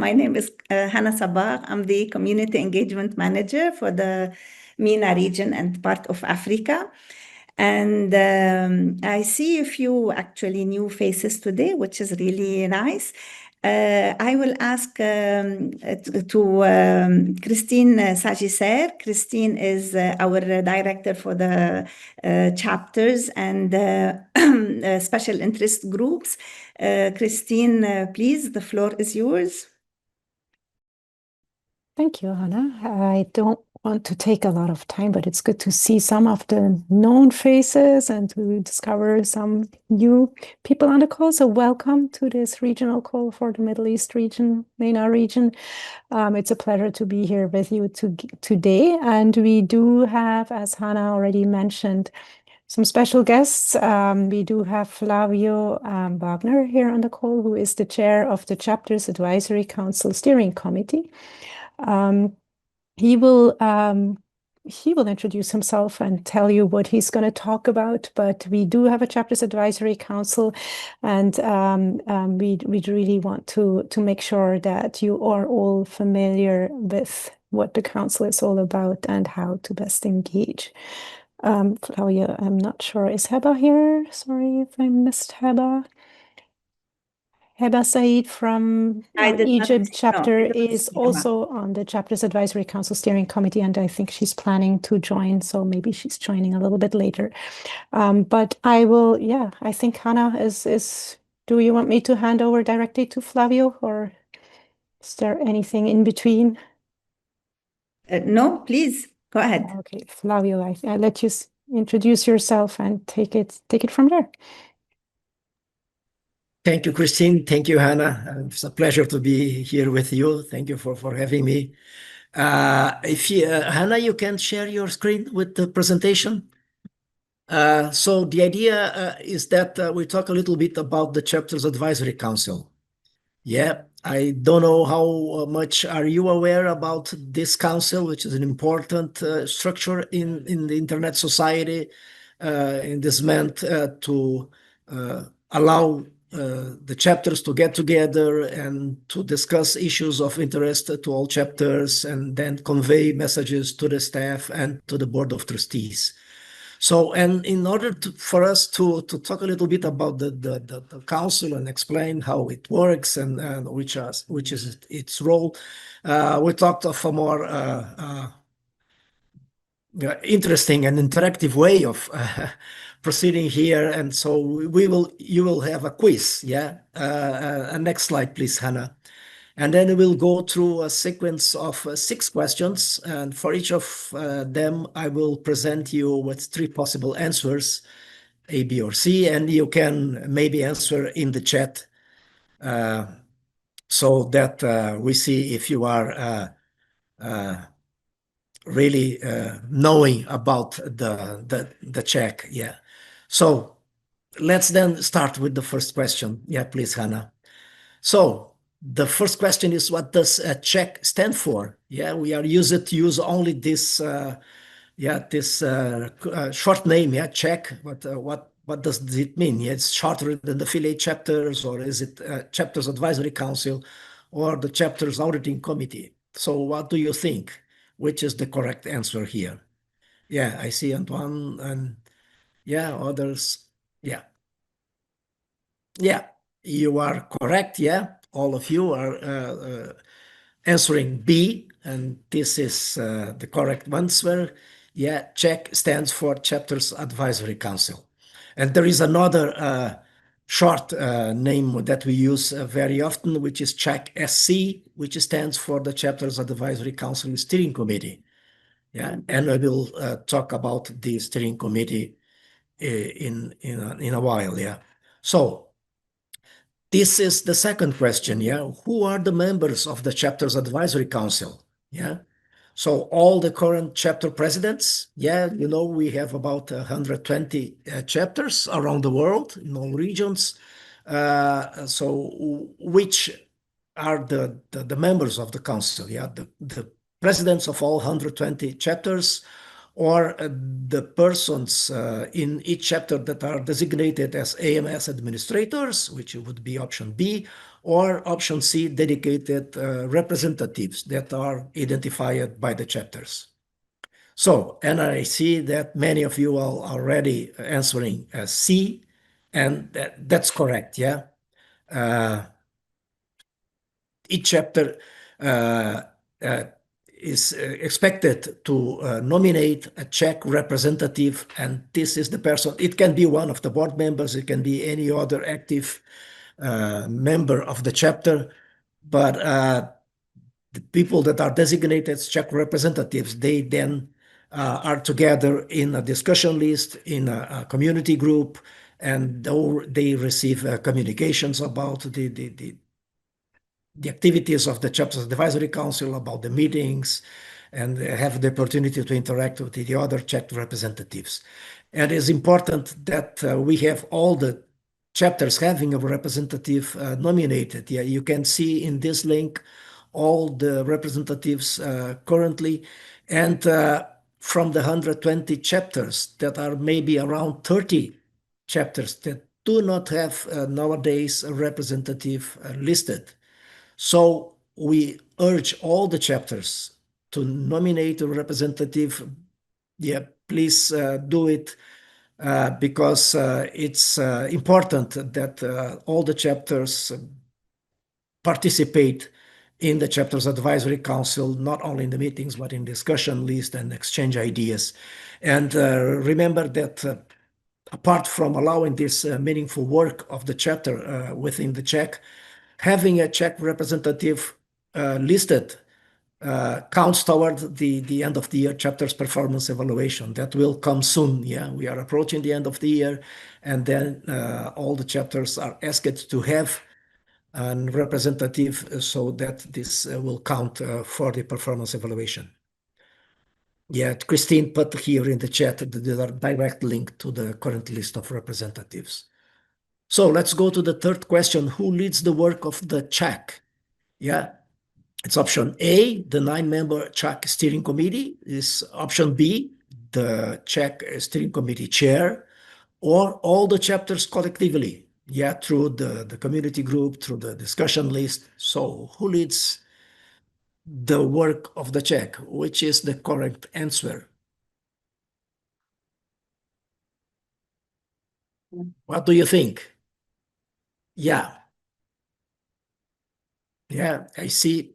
My name is Hannah Sabah. I'm the Community Engagement Manager for the MENA region and part of Africa. And I see a few actually new faces today, which is really nice. I will ask to Christine Saegesser. Christine is our director for the chapters and special interest groups. Christine, please, the floor is yours. Thank you, Hannah. I don't want to take a lot of time, but it's good to see some of the known faces and to discover some new people on the call. So welcome to this regional call for the Middle East region, MENA region. It's a pleasure to be here with you today. And we do have, as Hannah already mentioned, some special guests. We do have Flavio Wagner here on the call, who is the chair of the Chapters Advisory Council Steering Committee. He will introduce himself and tell you what he's going to talk about. But we do have a Chapters Advisory Council, and we really want to make sure that you are all familiar with what the council is all about and how to best engage. Flavio, I'm not sure. Is Heba here? Sorry if I missed Heba. Heba Said from Egypt chapter is also on the Chapters Advisory Council Steering Committee, and I think she's planning to join, so maybe she's joining a little bit later. But I will, I think Hannah is, do you want me to hand over directly to Flavio, or is there anything in between? No, please, go ahead. Okay, Flavio, I let you introduce yourself and take it from there. Thank you, Christine. Thank you, Hannah. It's a pleasure to be here with you. Thank you for having me. Hannah, you can share your screen with the presentation. So the idea is that we talk a little bit about the Chapters Advisory Council. Yeah, I don't know how much are you aware about this council, which is an important structure in the Internet society, and this meant to allow the chapters to get together and to discuss issues of interest to all chapters and then convey messages to the staff and to the Board of Trustees. So, and in order for us to talk a little bit about the council and explain how it works and which is its role, we talked of a more interesting and interactive way of proceeding here, and so you will have a quiz. Next slide, please, Hannah. And then we'll go through a sequence of 6 questions, and for each of them I will present you with 3 possible answers, A, B, or C, and you can maybe answer in the chat so that we see if you are really knowing about the ChAC. So let's then start with the first question. Please, Hannah. So the first question is, what does ChAC stand for? We are used to use only this this short name, ChAC. What does it mean? It's shorter than the affiliate chapters, or is it Chapters Advisory Council or the Chapters Auditing Committee? So what do you think? Which is the correct answer here? I see Antoine and others. You are correct. All of you are answering B, and this is the correct answer. ChAC stands for Chapters Advisory Council. And there is another short name that we use very often, which is ChAC-SC, which stands for the Chapters Advisory Council Steering Committee. And I will talk about the steering committee in a while. So this is the second question. Who are the members of the Chapters Advisory Council? So all the current chapter presidents, we have about 120 chapters around the world in all regions. So which are the members of the council? The presidents of all 120 chapters, or the persons in each chapter that are designated as AMS administrators, which would be option B, or option C, dedicated representatives that are identified by the chapters. So, and I see that many of you are already answering C, and that's correct, yeah. Each chapter is expected to nominate a ChAC representative, and this is the person. It can be one of the board members, it can be any other active member of the chapter, but the people that are designated as ChAC representatives, they then are together in a discussion list, in a community group, and they receive communications about the activities of the Chapters Advisory Council, about the meetings, and have the opportunity to interact with the other ChAC representatives. And it's important that we have all the chapters having a representative nominated. Yeah, you can see in this link all the representatives currently, and from the 120 chapters, that are maybe around 30 chapters that do not have nowadays a representative listed. So we urge all the chapters to nominate a representative. Yeah, please do it because it's important that all the chapters participate in the Chapters Advisory Council, not only in the meetings, but in discussion list and exchange ideas. And remember that apart from allowing this meaningful work of the chapter within the ChAC, having a ChAC representative listed counts toward the end of the year chapter's performance evaluation. That will come soon. Yeah, we are approaching the end of the year, and then all the chapters are asked to have a representative so that this will count for the performance evaluation. Yeah, Christine put here in the chat the direct link to the current list of representatives. So let's go to the third question. Who leads the work of the ChAC? Yeah, it's option A, the 9-member ChAC steering committee. Is option B, the ChAC steering committee chair, or all the chapters collectively. Yeah, through the community group, through the discussion list. So who leads the work of the ChAC? Which is the correct answer? What do you think? Yeah. Yeah, I see.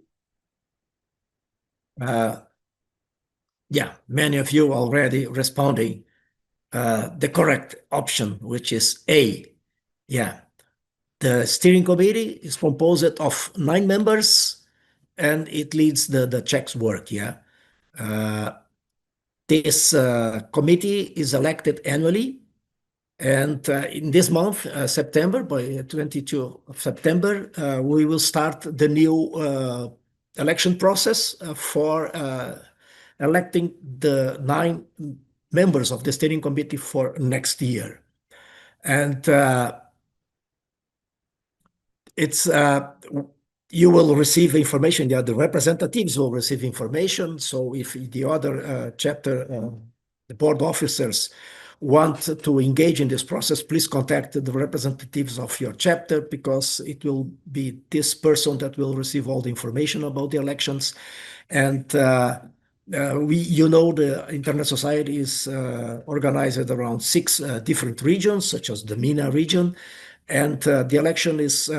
Yeah, many of you already responding the correct option, which is A. Yeah, the steering committee is composed of 9 members, and it leads the ChAC's work. Yeah, this committee is elected annually, and in this month, September, by 22 of September, we will start the new election process for electing the 9 members of the steering committee for next year. And it's you will receive information. The representatives will receive information. So if the other chapter, the board officers want to engage in this process, please contact the representatives of your chapter, because it will be this person that will receive all the information about the elections. And the Internet Society is organized around 6 different regions, such as the MENA region, and the election is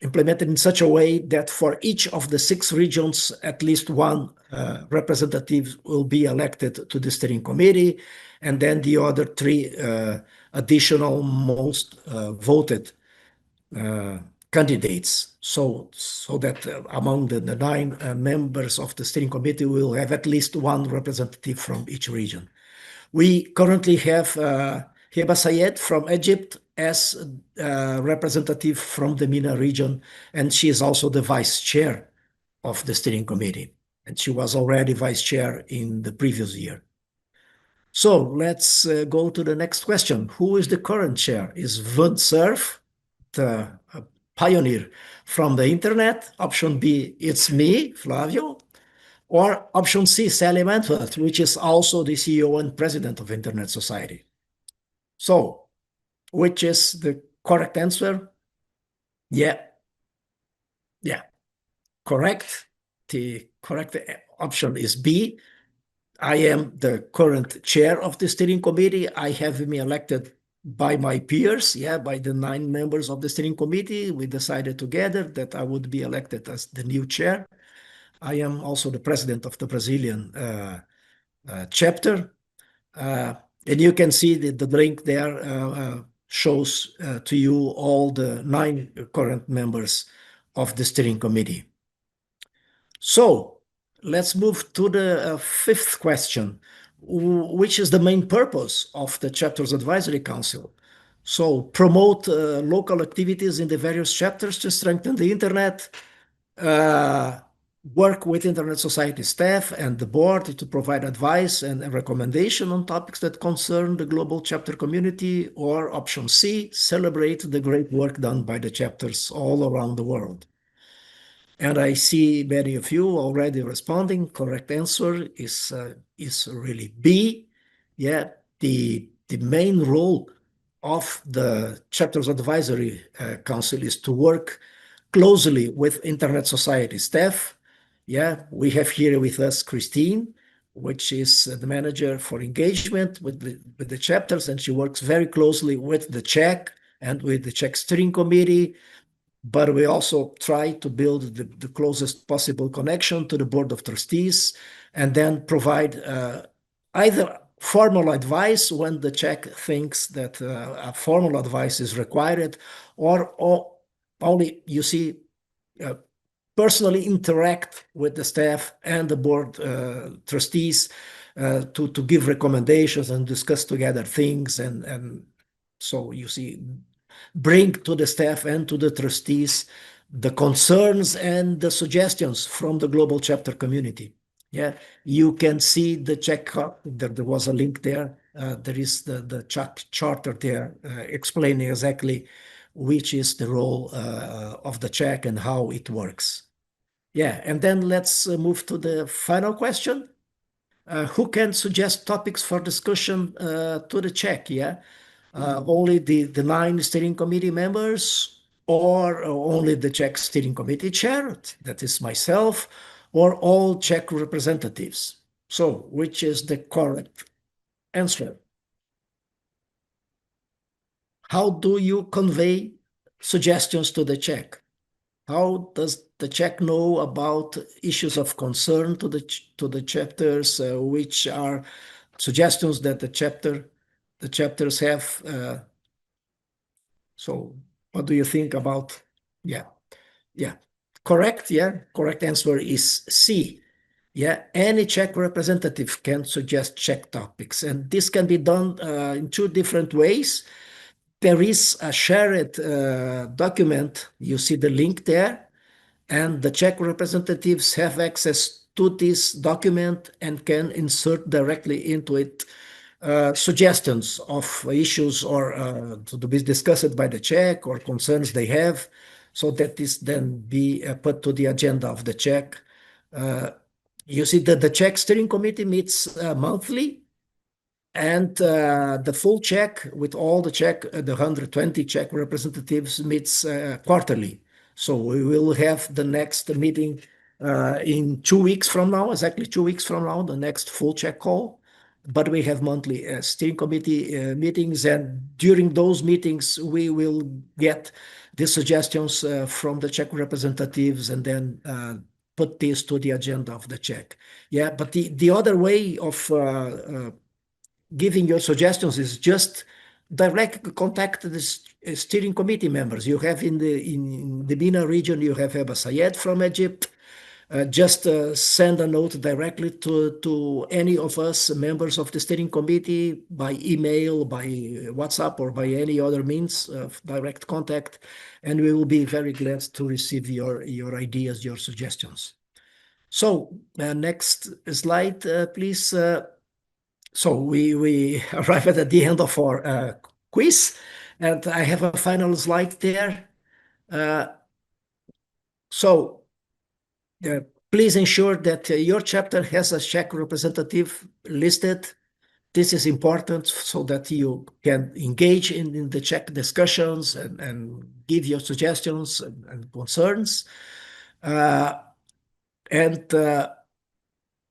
implemented in such a way that for each of the 6 regions, at least 1 representative will be elected to the steering committee, and then the other 3 additional most voted candidates. So that among the 9 members of the steering committee, will have at least 1 representative from each region. We currently have Heba Sayed from Egypt as representative from the MENA region, and she is also the vice chair of the steering committee, and she was already vice chair in the previous year. So let's go to the next question. Who is the current chair? Is Vud Surf, the pioneer from the internet? Option B, it's me, Flavio. Or option C, Sally Mantworth, which is also the CEO and president of Internet Society. So, which is the correct answer? Yeah. Yeah. Correct. The correct option is B. I am the current chair of the steering committee. I have been elected by my peers, by the 9 members of the steering committee. We decided together that I would be elected as the new chair. I am also the president of the Brazilian chapter. And you can see the link there shows to you all the 9 current members of the steering committee. So let's move to the 5th question, which is the main purpose of the Chapters Advisory Council. So promote local activities in the various chapters to strengthen the internet, work with Internet Society staff and the board to provide advice and recommendation on topics that concern the global chapter community, or option C, celebrate the great work done by the chapters all around the world. And I see many of you already responding. Correct answer is really B. Yeah, the main role of the Chapters Advisory Council is to work closely with Internet Society staff. Yeah, we have here with us Christine, which is the manager for engagement with the chapters, and she works very closely with the ChAC and with the ChAC steering committee. But we also try to build the closest possible connection to the board of trustees, and then provide either formal advice when the ChAC thinks that a formal advice is required, or only, you see, personally interact with the staff and the board trustees to give recommendations and discuss together things. And so you see, bring to the staff and to the trustees the concerns and the suggestions from the global chapter community. Yeah, you can see the ChAC. There was a link there. There is the ChAC charter there explaining exactly which is the role of the ChAC and how it works. Yeah, and then let's move to the final question. Who can suggest topics for discussion to the ChAC? Yeah, only the 9 steering committee members, or only the ChAC steering committee chair, that is myself, or all ChAC representatives. So which is the correct answer? How do you convey suggestions to the ChAC? How does the ChAC know about issues of concern to the chapters, which are suggestions that the chapters have? So what do you think about? Yeah. Correct. Yeah, correct answer is C. Yeah, any ChAC representative can suggest ChAC topics, and this can be done in 2 different ways. There is a shared document. You see the link there, and the ChAC representatives have access to this document and can insert directly into it suggestions of issues or to be discussed by the ChAC, or concerns they have, so that this then be put to the agenda of the ChAC. You see that the ChAC steering committee meets monthly, and the full ChAC with all the ChAC, the 120 ChAC representatives, meets quarterly. So we will have the next meeting in 2 weeks from now, exactly 2 weeks from now, the next full ChAC call. But we have monthly steering committee meetings, and during those meetings, we will get the suggestions from the ChAC representatives, and then put this to the agenda of the ChAC. Yeah, but the other way of giving your suggestions is just direct contact the steering committee members. You have in the MENA region, you have Abba Sayed from Egypt. Just send a note directly to any of us members of the steering committee by email, by WhatsApp, or by any other means of direct contact, and we will be very glad to receive your ideas, your suggestions. So next slide, please. So we arrived at the end of our quiz, and I have a final slide there. So please ensure that your chapter has a ChAC representative listed. this is important so that you can engage in the ChAC discussions and give your suggestions and concerns.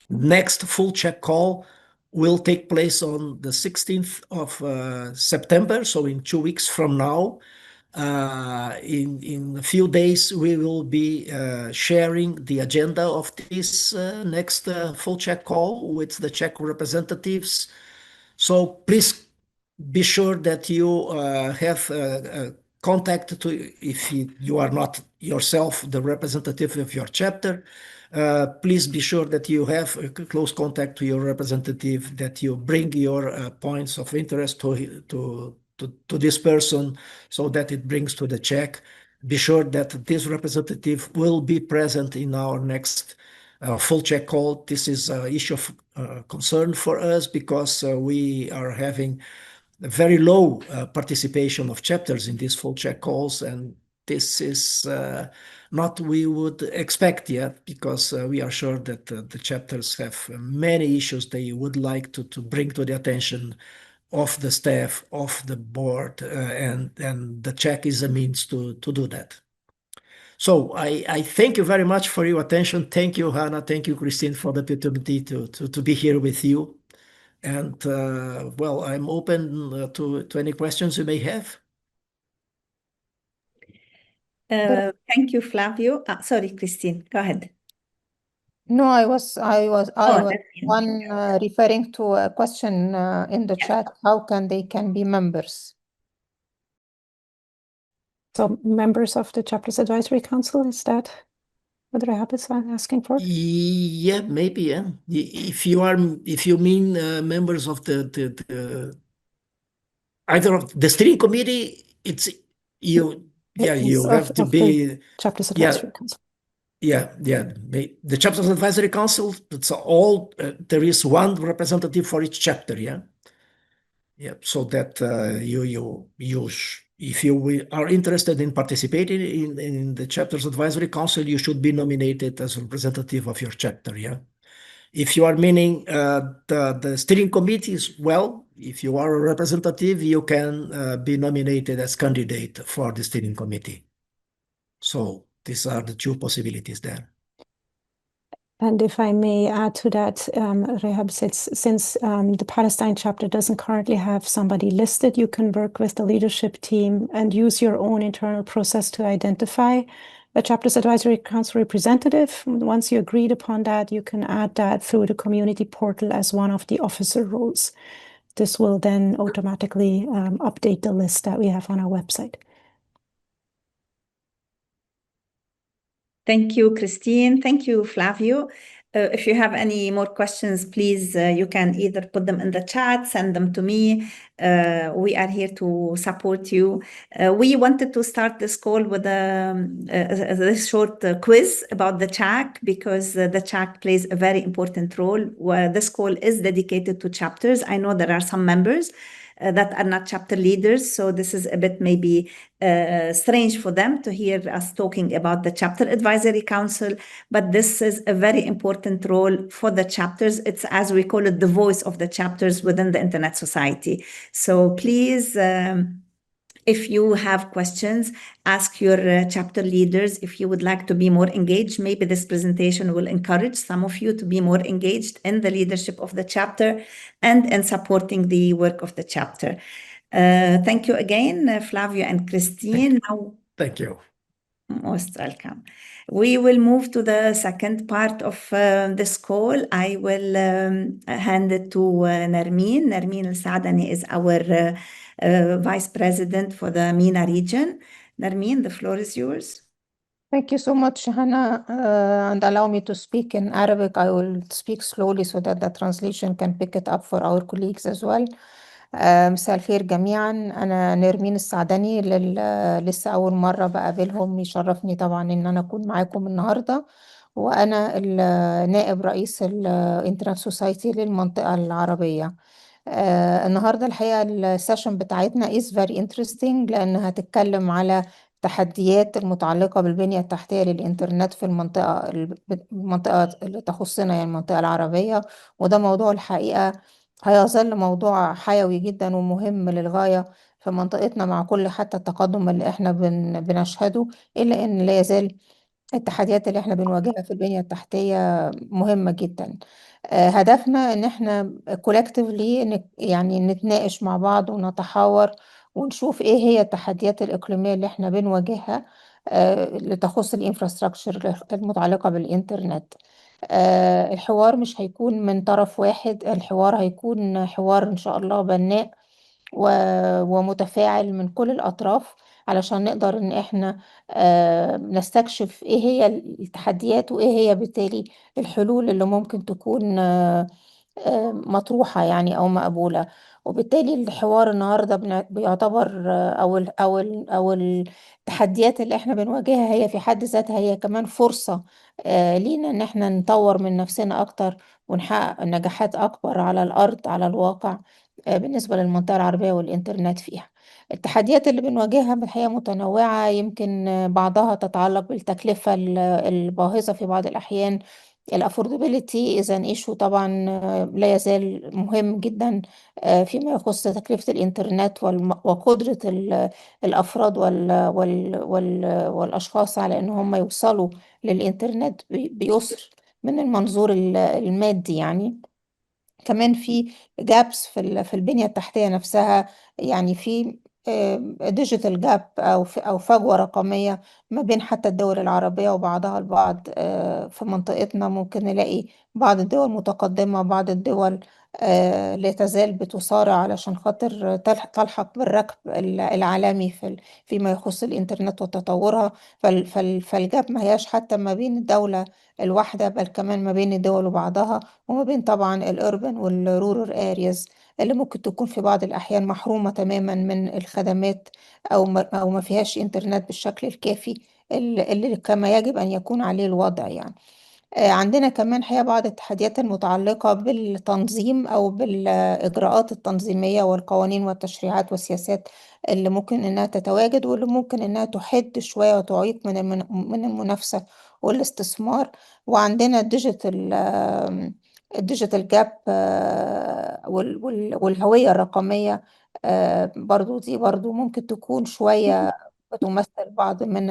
Next full ChAC call will take place on the 16th of September, so in 2 weeks from now. In a few days, we will be sharing the agenda of this next full ChAC call with the ChAC representatives. So please be sure that you have contact if you are not yourself the representative of your chapter. Please be sure that you have a close contact to your representative, that you bring your points of interest to this person so that it brings to the ChAC. Be sure that this representative will be present in our next full ChAC call. This is an issue of concern for us because we are having a very low participation of chapters in these full ChAC calls, and this is not we would expect yet because we are sure that the chapters have many issues they would like to bring to the attention of the staff, of the board, and the ChAC is a means to do that. So I thank you very much for your attention. Thank you, Hannah. Thank you, Christine, for the opportunity to be here with you. And well, I'm open to any questions you may have. Thank you, Flavio. Sorry, Christine, go ahead. No, I was Nermine. one referring to a question in the chat. How can they be members? So members of the Chapters Advisory Council, is that what Rehab is asking for? Yeah, maybe, yeah. If you mean members of the either of the steering committee, it's you. Yeah, you have to be Chapters Advisory Council. Yeah. The Chapters Advisory Council, it's all, there is one representative for each chapter, yeah? Yeah, so that if you are interested in participating in the Chapters Advisory Council, you should be nominated as representative of your chapter, yeah? If you are meaning the steering committees, well, if you are a representative, you can be nominated as candidate for the steering committee. So these are the two possibilities there. And if I may add to that, Rehab says, since the Palestine chapter doesn't currently have somebody listed, you can work with the leadership team and use your own internal process to identify a Chapters Advisory Council representative. Once you agreed upon that, you can add that through the community portal as one of the officer roles. This will then automatically update the list that we have on our website. Thank you, Christine. Thank you, Flavio. If you have any more questions, please, you can either put them in the chat, send them to me. We are here to support you. We wanted to start this call with this short quiz about the ChAC because the ChAC plays a very important role. This call is dedicated to chapters. I know there are some members that are not chapter leaders, so this is a bit maybe strange for them to hear us talking about the Chapter Advisory Council, but this is a very important role for the chapters. It's, as we call it, the voice of the chapters within the Internet Society. So please, if you have questions, ask your chapter leaders if you would like to be more engaged. Maybe this presentation will encourage some of you to be more engaged in the leadership of the chapter and in supporting the work of the chapter. Thank you again, Flavio and Christine. Thank you. Most welcome. We will move to the second part of this call. I will hand it to Nermine. Nermine Saadany is our Vice President for the MENA region. Nermine, the floor is yours. Thank you so much, Hannah, and allow me to speak in Arabic. I will speak slowly so that the translation can pick it up for our colleagues as well. مساء الخير جميعا. أنا نرمين السعدني لسه أول مرة بقابلهم. يشرفني طبعا إن أنا أكون معاكم النهاردة، وأنا نائب رئيس الإنترنت سوسايتي للمنطقة العربية. النهاردة الحقيقة السيشن بتاعتنا is very interesting لأنها هتتكلم على التحديات المتعلقة بالبنية التحتية للإنترنت في المنطقة اللي تخصنا، يعني المنطقة العربية، وده موضوع الحقيقة هيظل موضوع حيوي جدا ومهم للغاية في منطقتنا، مع كل حتى التقدم اللي احنا بنشهده، إلا إن لا يزال التحديات اللي احنا بنواجهها في البنية التحتية مهمة جدا. هدفنا ان احنا collectively يعني نتناقش مع بعض ونتحاور ونشوف ايه هي التحديات الإقليمية اللي احنا بنواجهها اللي تخص الانفراستراكشر المتعلقة بالإنترنت. الحوار مش هيكون من طرف واحد، الحوار هيكون حوار إن شاء الله بناء ومتفاعل من كل الأطراف، علشان نقدر إن إحنا نستكشف إيه هي التحديات وإيه هي بالتالي الحلول اللي ممكن تكون مطروحة يعني أو مقبولة. وبالتالي الحوار النهاردة بيعتبر أو التحديات اللي إحنا بنواجهها هي في حد ذاتها هي كمان فرصة لينا إن إحنا نطور من نفسنا أكتر ونحقق نجاحات أكبر على الأرض على الواقع بالنسبة للمنطقة العربية والإنترنت فيها. التحديات اللي بنواجهها بالحقيقة متنوعة، يمكن بعضها تتعلق بالتكلفة الباهظة في بعض الأحيان. الافوردابيلتي إذا ايشو طبعا لا يزال مهم جدا فيما يخص تكلفة الإنترنت وقدرة الأفراد والأشخاص على إن هم يوصلوا للإنترنت بيسر من المنظور المادي يعني. كمان في جابس في البنية التحتية نفسها، يعني في ديجيتال جاب أو فجوة رقمية ما بين حتى الدول العربية وبعضها البعض. في منطقتنا ممكن نلاقي بعض الدول متقدمة، بعض الدول لا تزال بتصارع علشان خاطر تلحق بالركب العالمي فيما يخص الإنترنت وتطورها. فالجاب ما هياش حتى ما بين الدولة الواحدة، بل كمان ما بين الدول وبعضها، وما بين طبعا الأوربن والرورال ارياز اللي ممكن تكون في بعض الأحيان محرومة تماما من الخدمات أو ما فيهاش إنترنت بالشكل الكافي اللي كما يجب أن يكون عليه الوضع يعني. عندنا كمان حقيقة بعض التحديات المتعلقة بالتنظيم أو بالإجراءات التنظيمية والقوانين والتشريعات والسياسات اللي ممكن إنها تتواجد واللي ممكن إنها تحد شوية وتعيق من المنافسة والاستثمار. وعندنا الديجيتال جاب والهوية الرقمية برضو ممكن تكون شوية بتمثل بعض من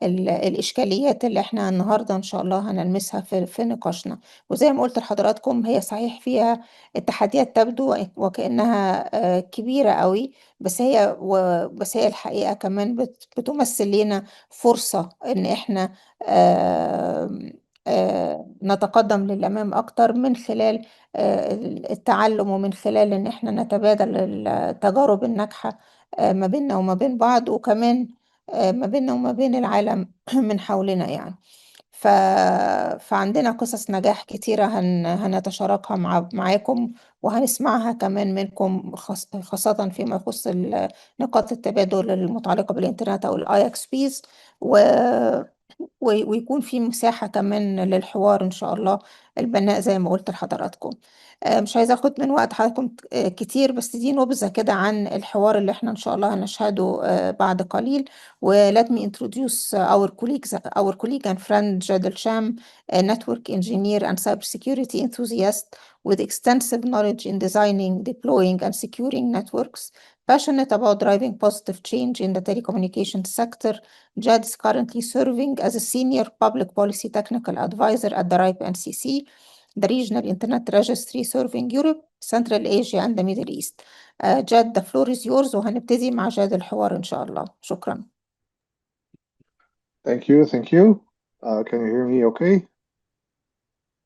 الإشكاليات اللي احنا النهاردة إن شاء الله هنلمسها في نقاشنا. وزي ما قلت لحضراتكم هي صحيح فيها التحديات تبدو وكأنها كبيرة قوي، بس هي الحقيقة كمان بتمثل لنا فرصة إن احنا نتقدم للأمام أكتر من خلال التعلم، ومن خلال إن احنا نتبادل التجارب الناجحة ما بيننا وما بين بعض، وكمان ما بيننا وما بين العالم من حولنا يعني. ف... فعندنا قصص نجاح كتيرة هنتشاركها معاكم، وهنسمعها كمان منكم خاصة فيما يخص نقاط التبادل المتعلقة بالإنترنت أو الاي اكس بيز، ويكون في مساحة كمان للحوار إن شاء الله البناء زي ما قلت لحضراتكم. مش عايزة أخد من وقت حضراتكم كتير، بس دي نبذة كده عن الحوار اللي احنا إن شاء الله هنشهده بعد قليل. و let me introduce our colleague and friend Jadel Cham, a network engineer and cybersecurity enthusiast with extensive knowledge in designing, deploying, and securing networks, passionate about driving positive change in the telecommunications sector. Jad is currently serving as a senior public policy technical advisor at the RIPE NCC, the regional internet registry serving Europe, Central Asia, and the Middle East. جاد the floor is yours، وهنبتدي مع جاد الحوار إن شاء الله. شكرا. Thank you. Can you hear me okay?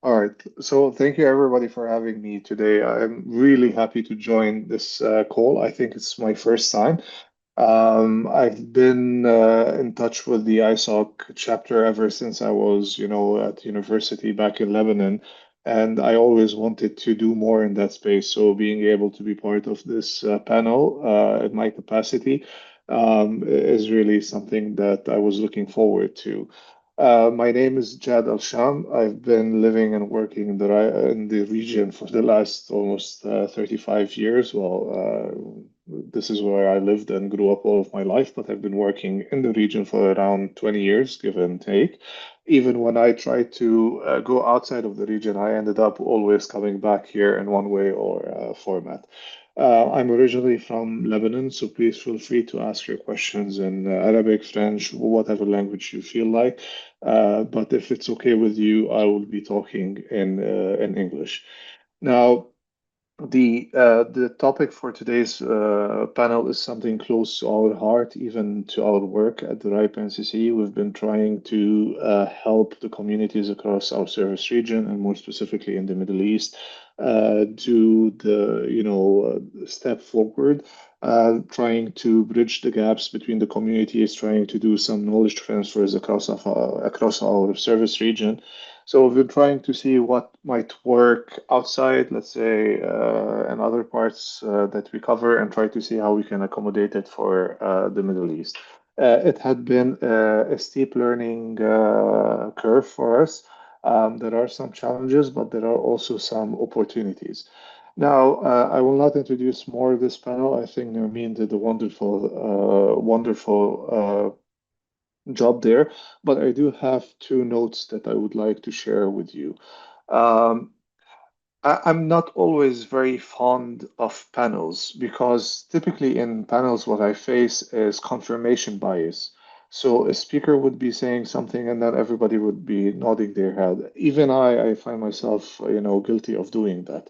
All right. So thank you everybody for having me today. I'm really happy to join this call. I think it's my first time. I've been in touch with the ISOC chapter ever since I was, at university back in Lebanon, and I always wanted to do more in that space. So being able to be part of this panel in my capacity is really something that I was looking forward to. My name is Jad Al-Sham. I've been living and working in the region for the last almost 35 years. Well, This is where I lived and grew up all of my life, but I've been working in the region for around 20 years, give and take. Even when I tried to go outside of the region, I ended up always coming back here in one way or format. I'm originally from Lebanon, so please feel free to ask your questions in Arabic, French, whatever language you feel like. But if it's okay with you, I will be talking in English. Now, the topic for today's panel is something close to our heart, even to our work at the RIPE NCC. We've been trying to help the communities across our service region, and more specifically in the Middle East, do the step forward, trying to bridge the gaps between the communities, trying to do some knowledge transfers across our service region. So we've been trying to see what might work outside, let's say, and other parts that we cover, and try to see how we can accommodate it for the Middle East. It had been a steep learning curve for us. There are some challenges, but there are also some opportunities. Now, I will not introduce more of this panel. I think Nermine did a wonderful job there, but I do have two notes that I would like to share with you. Um, I'm not always very fond of panels because typically in panels, what I face is confirmation bias. So a speaker would be saying something and then everybody would be nodding their head. Even I find myself, guilty of doing that.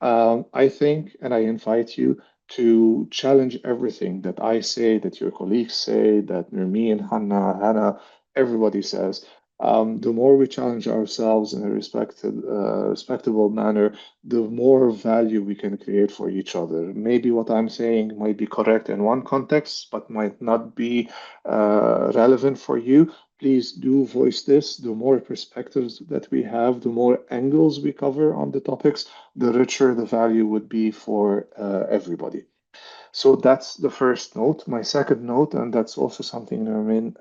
I think, and I invite you to challenge everything that I say, that your colleagues say, that Nermine, Hannah, everybody says. The more we challenge ourselves in a respectable manner, the more value we can create for each other. Maybe what I'm saying might be correct in one context, but might not be relevant for you. Please do voice this. The more perspectives that we have, the more angles we cover on the topics, the richer the value would be for everybody. So that's the first note. My second note, and that's also something Nermine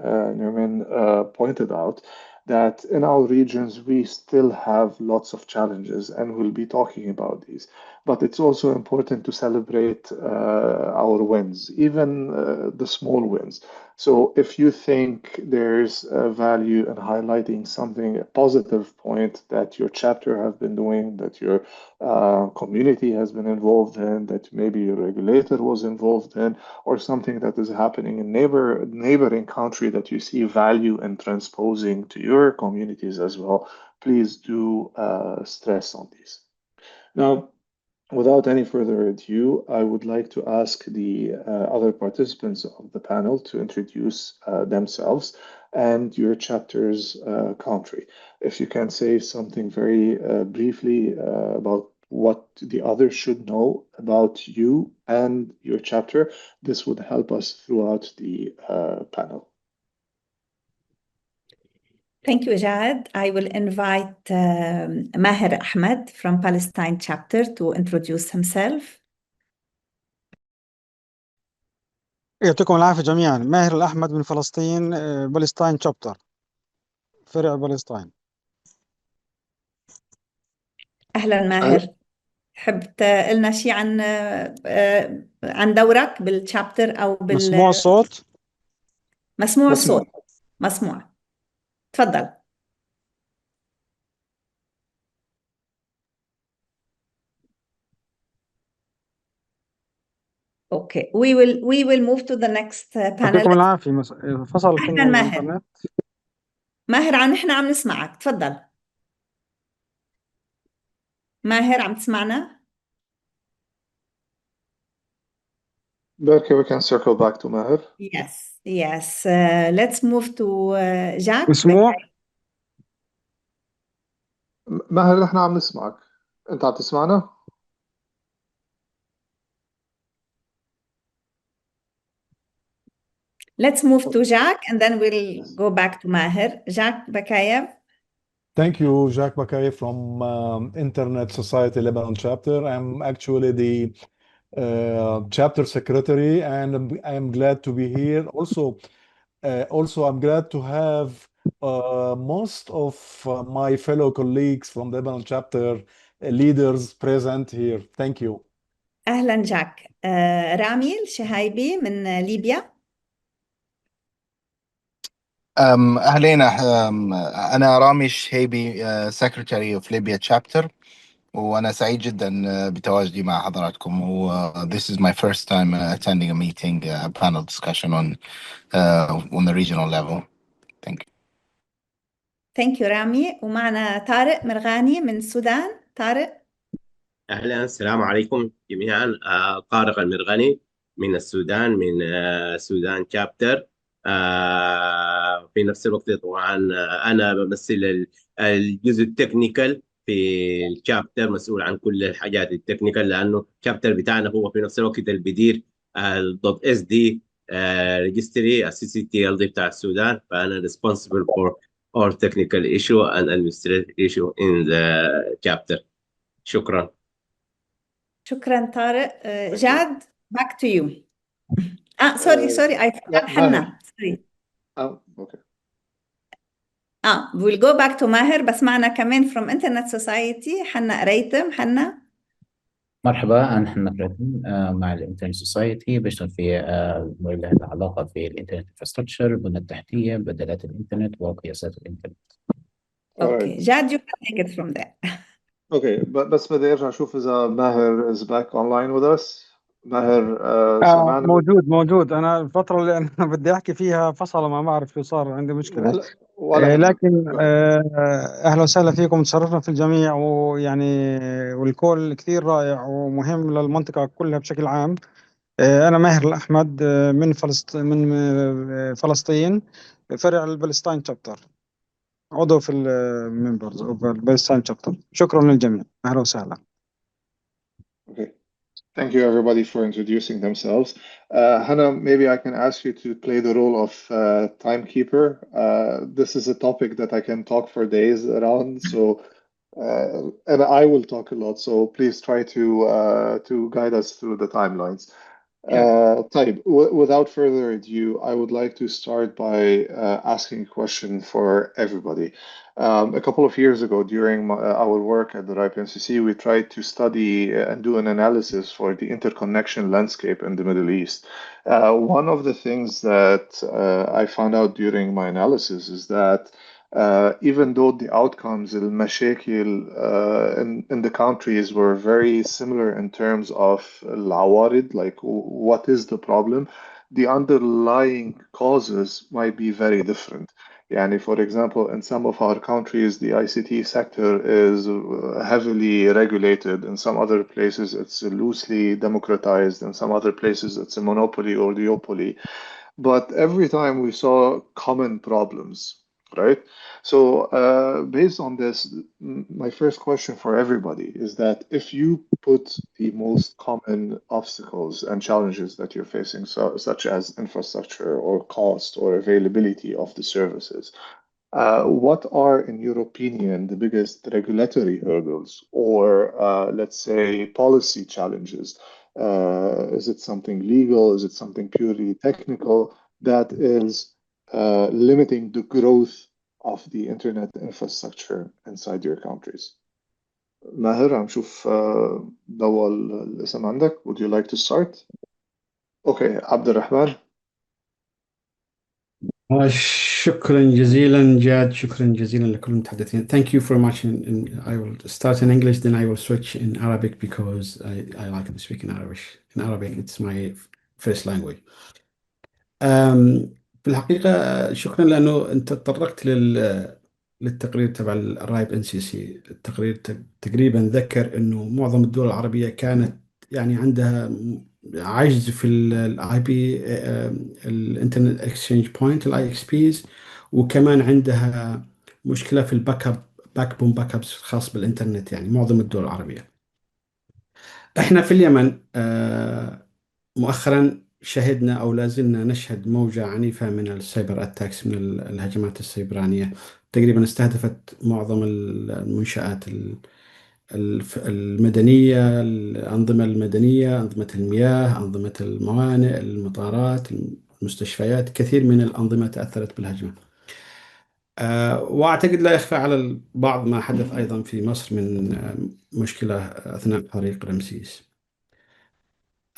pointed out, that in our regions we still have lots of challenges, and we'll be talking about these. But it's also important to celebrate our wins, even the small wins. So if you think there's value in highlighting something, a positive point that your chapter have been doing, that your community has been involved in, that maybe your regulator was involved in, or something that is happening in neighboring country that you see value in transposing to your communities as well, please do stress on these. Now, without any further ado, I would like to ask the other participants of the panel to introduce themselves and your chapter's country. If you can say something very briefly about what the others should know about you and your chapter, this would help us throughout the panel. Thank you, Jad. I will invite Maher Ahmad from Palestine chapter to introduce himself. يعطيكم العافية جميعا. ماهر الأحمد من فلسطين، بالستاين شابتر، فرع بالستاين. أهلا ماهر. تحب تقلنا شيء عن دورك بالشابتر أو مسموع الصوت؟ مسموع الصوت. مسموع. تفضل. Okay, we will move to the next panel. يعطيكم العافية. فصل فينا أهلا ماهر. الإنترنت. ماهر نحن عم نسمعك، تفضل. ماهر عم تسمعنا؟ Baethge, we can circle back to Maher. Yes. Let's move to ChAC. مسموع؟ ماهر نحن عم نسمعك. أنت عم تسمعنا؟ Let's move to ChAC and then we'll go back to Maher. ChAC Bakayev. Thank you, ChAC Bakayev from Internet Society Lebanon chapter. I'm actually the chapter secretary, and I'm glad to be here. Also, I'm glad to have most of my fellow colleagues from the Lebanon chapter leaders present here. Thank you. أهلا جاك. رامي الشهايبي من ليبيا. أهلين. أنا رامي الشهيبي Secretary of Libya Chapter، وأنا سعيد جدا بتواجدي مع حضراتكم. This is my first time attending a meeting, a panel discussion on the regional level. Thank you. Thank you رامي. ومعنا طارق مرغاني من السودان. طارق. أهلا، السلام عليكم جميعا. طارق المرغني من السودان، من السودان شابتر. في نفس الوقت طبعا أنا بمثل الجزء التكنيكال في الشابتر، مسؤول عن كل الحاجات التكنيكال، لأنه الشابتر بتاعنا هو في نفس الوقت اللي بيدير الدوت اس دي ريجستري CCTLD بتاع السودان. فأنا responsible for all technical issue and administrative issue in the chapter. شكرا. شكرا طارق. جاد, back to you. sorry, I forgot حنا. Sorry. Okay. we'll go back to ماهر. بس معنا كمان from Internet Society حنا قريتم. حنا. مرحبا، أنا حنا قريتم مع الإنترنت سوسايتي، بشتغل في اللي لها علاقة في الإنترنت انفراستراكشر، البنى التحتية، بدلات الإنترنت وقياسات الإنترنت. Okay, Jad, you can take it from there. Okay, بس بدي ارجع اشوف اذا ماهر is back online with us. ماهر سمعنا. موجود. انا الفتره اللي انا بدي احكي فيها فصل، ما بعرف شو صار، عندي مشكله. ولا لكن اهلا وسهلا فيكم، تشرفنا في الجميع، ويعني والكل كثير رائع ومهم للمنطقه كلها بشكل عام. انا ماهر الأحمد من فلسطين، فرع البلسطين شابتر، عضو في الممبرز اوف البلسطين شابتر. شكرا للجميع، اهلا وسهلا. Okay. Thank you everybody for introducing themselves. Hannah, maybe I can ask you to play the role of timekeeper. This is a topic that I can talk for days around, so and I will talk a lot. So please try to guide us through the timelines. طيب, without further ado, I would like to start by asking a question for everybody. A couple of years ago, during our work at the RIPE NCC, we tried to study and do an analysis for the interconnection landscape in the Middle East. One of the things that I found out during my analysis is that even though the outcomes, المشاكل in the countries were very similar in terms of العوارض, like what is the problem, the underlying causes might be very different. Yani, for example, in some of our countries, the ICT sector is heavily regulated. In some other places, it's loosely democratized. In some other places, it's a monopoly or duopoly. But every time we saw common problems, right? So based on this, my first question for everybody is that if you put the most common obstacles and challenges that you're facing, such as infrastructure or cost or availability of the services, what are, in your opinion, the biggest regulatory hurdles or, let's say, policy challenges? Is it something legal? Is it something purely technical that is limiting the growth of the internet infrastructure inside your countries? Maher, عم شوف ضوء الاسم عندك. Would you like to start? Okay, عبد الرحمن. شكرا جزيلا جاد، شكرا جزيلا لكل المتحدثين. Thank you very much, and I will start in English, then I will switch in Arabic because I like to speak in Arabic. It's my first language. في الحقيقة شكرا لأنه أنت تطرقت للتقرير تبع الرايب NCC. التقرير تقريبا ذكر أنه معظم الدول العربية كانت يعني عندها عجز في الاي بي، الانترنت اكسشينج بوينت، الاي اكس بيز، وكمان عندها مشكله في باك بوم باك ابس خاص بالانترنت، يعني معظم الدول العربيه. احنا في اليمن مؤخرا شهدنا او لازلنا نشهد موجه عنيفه من السايبر اتاكس، من الهجمات السيبرانيه. تقريبا استهدفت معظم المنشآت المدنية، الأنظمة المدنية، أنظمة المياه، أنظمة الموانئ، المطارات، المستشفيات. كثير من الأنظمة تأثرت بالهجمة. وأعتقد لا يخفى على البعض ما حدث أيضا في مصر من مشكلة أثناء حريق رمسيس.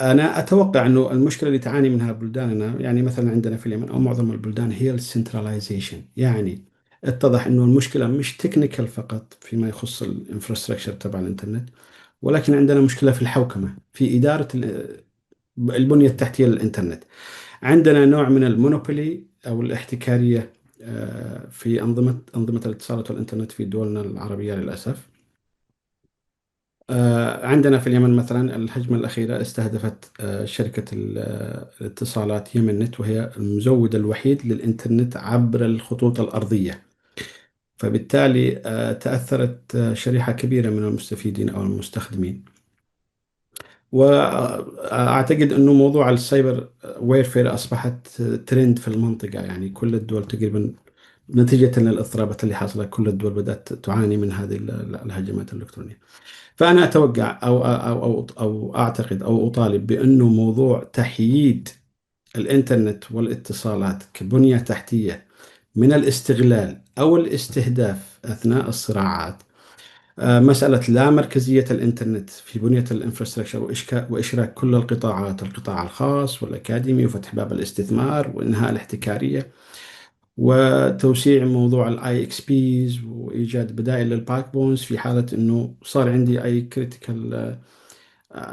أنا أتوقع أنه المشكلة اللي تعاني منها بلداننا، يعني مثلا عندنا في اليمن أو معظم البلدان، هي السنتراليزيشن. يعني اتضح أنه المشكلة مش تكنيكال فقط فيما يخص الانفراستراكشر تبع الإنترنت، ولكن عندنا مشكلة في الحوكمة، في إدارة البنية التحتية للإنترنت. عندنا نوع من المونوبولي أو الاحتكارية في أنظمة الاتصالات والإنترنت في دولنا العربية للأسف. عندنا في اليمن مثلا الهجمة الأخيرة استهدفت شركة الاتصالات يمن نت، وهي المزود الوحيد للإنترنت عبر الخطوط الأرضية. فبالتالي تأثرت شريحة كبيرة من المستفيدين أو المستخدمين. وأعتقد أنه موضوع السايبر ويرفير أصبحت ترند في المنطقة، يعني كل الدول تقريبا نتيجة للاضطرابات اللي حصلت كل الدول بدأت تعاني من هذه الهجمات الإلكترونية. فأنا أتوقع أو أعتقد أو أطالب بأنه موضوع تحييد الإنترنت والاتصالات كبنية تحتية من الاستغلال أو الاستهداف أثناء الصراعات، مسألة لا مركزية الإنترنت في بنية الانفراستراكشر وإشراك كل القطاعات، القطاع الخاص والأكاديمي، وفتح باب الاستثمار وإنهاء الاحتكارية، وتوسيع موضوع الاي اكس بيز، وايجاد بدائل للباك بونز في حاله انه صار عندي اي كريتيكال،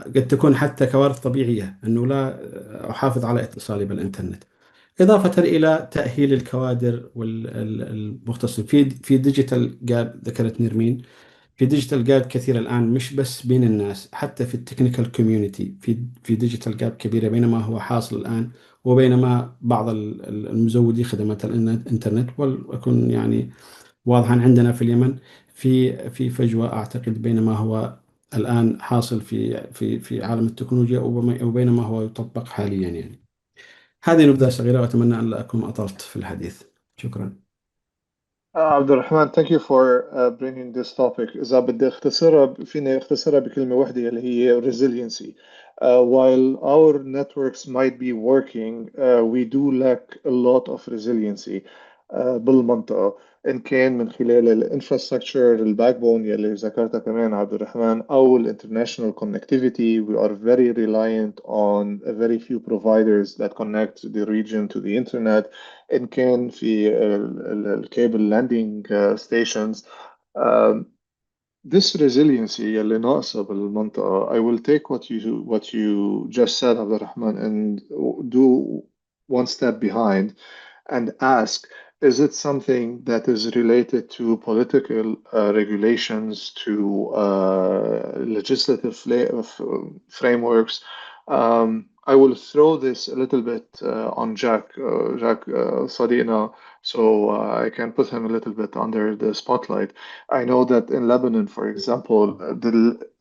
قد تكون حتى كوارث طبيعيه، انه لا احافظ على اتصالي بالانترنت. اضافه الى تاهيل الكوادر والمختصين في ديجيتال جاب، ذكرت نرمين، في ديجيتال جاب كثير الان، مش بس بين الناس، حتى في التكنيكال كوميونتي في ديجيتال جاب كبيره بين ما هو حاصل الان وبينما بعض المزودي خدمات الانترنت. وأكون يعني واضحا عندنا في اليمن في فجوه اعتقد بين ما هو الان حاصل في عالم التكنولوجيا وبين ما هو يطبق حاليا. يعني هذه نبذه صغيره، واتمنى ان لا اكون اطلت في الحديث. شكرا. عبد الرحمن, thank you for bringing this topic. إذا بدي أختصرها فيني أختصرها بكلمة واحدة اللي هي resiliency. While our networks might be working, we do lack a lot of resiliency بالمنطقة، إن كان من خلال الانفراستراكشر الباك-بون يلي ذكرتها كمان عبد الرحمن، أو international connectivity. We are very reliant on a very few providers that connect the region to the internet. إن كان في الكيبل لاندنج stations. This resiliency يلي ناقصة بالمنطقة. I will take what you just said عبد الرحمن and do one step behind and ask, is it something that is related to political regulations, to legislative frameworks? I will throw this a little bit on Jack Sadina, so I can put him a little bit under the spotlight. I know that in Lebanon, for example,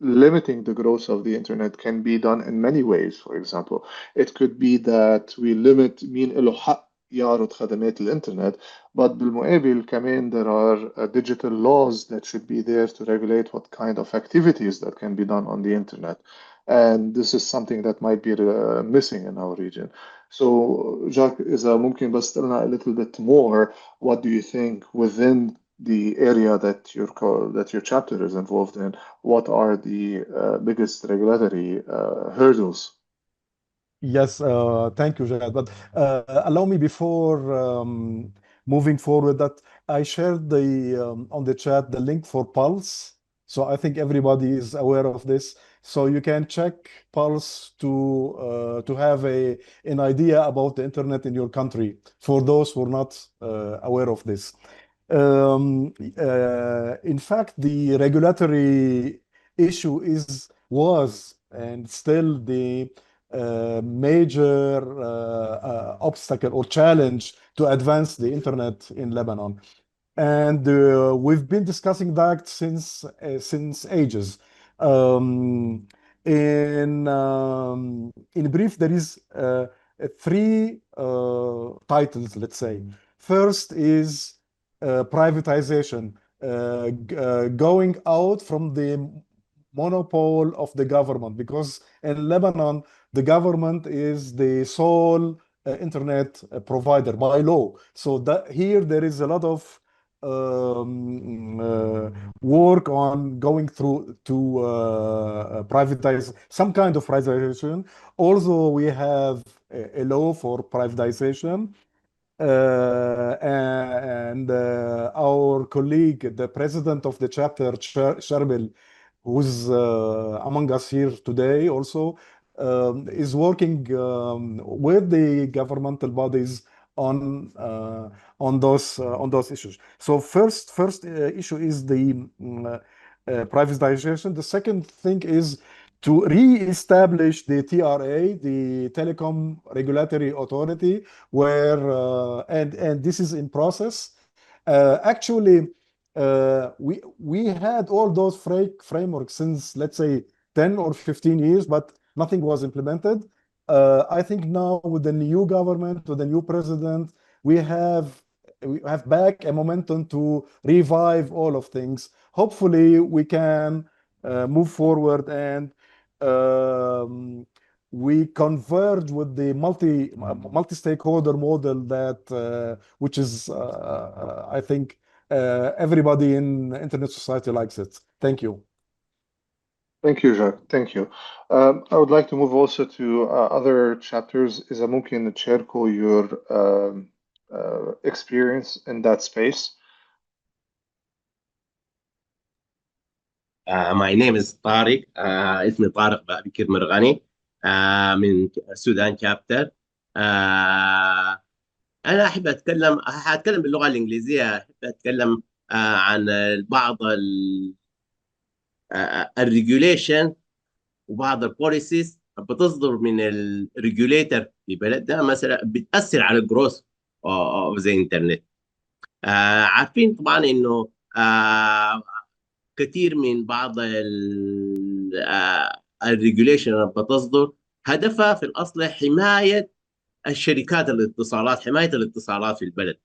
limiting the growth of the internet can be done in many ways. For example, it could be that we limit مين له حق يعرض خدمات الإنترنت, but بالمقابل كمان there are digital laws that should be there to regulate what kind of activities that can be done on the internet. And this is something that might be missing in our region. So, Jacques, إذا ممكن بس تقولنا a little bit more, what do you think within the area that your chapter is involved in? What are the biggest regulatory hurdles? Yes, thank you, Jad. But allow me before moving forward that I shared on the chat the link for Pulse. So I think everybody is aware of this. So you can check Pulse to have an idea about the internet in your country for those who are not aware of this. In fact, the regulatory issue was and still the major obstacle or challenge to advance the internet in Lebanon. And we've been discussing that since ages. In brief, there is three titles, let's say. First is privatization, going out from the monopole of the government, because in Lebanon, the government is the sole internet provider by law. So that here there is a lot of work on going through to privatize some kind of privatization. Although we have a law for privatization, and our colleague, the president of the chapter, Sharbil, who's among us here today also, is working with the governmental bodies on those issues. So first issue is the privatization. The second thing is to re-establish the TRA, the Telecom Regulatory Authority, where and this is in process. Actually, we had all those frameworks since, let's say, 10 or 15 years, but nothing was implemented. I think now with the new government, with the new president, we have back a momentum to revive all of things. Hopefully, we can move forward and we converge with the multi-stakeholder model that which is I think everybody in internet society likes it. Thank you. Thank you, Jacques. Thank you. I would like to move also to other chapters. إذا ممكن تشاركوا your experience in that space. My name is طارق. اسمي طارق بكير مرغني من السودان شابتر. أنا أحب هتكلم باللغة الإنجليزية. أحب أتكلم عن بعض الريجوليشن وبعض البوليسيز بتصدر من الريجوليتر في بلدنا مثلا بتأثر على الجروث اوف ذا انترنت. عارفين طبعا انه كثير من بعض الريجوليشن اللي بتصدر هدفها في الاصل حمايه الشركات الاتصالات، حمايه الاتصالات في البلد.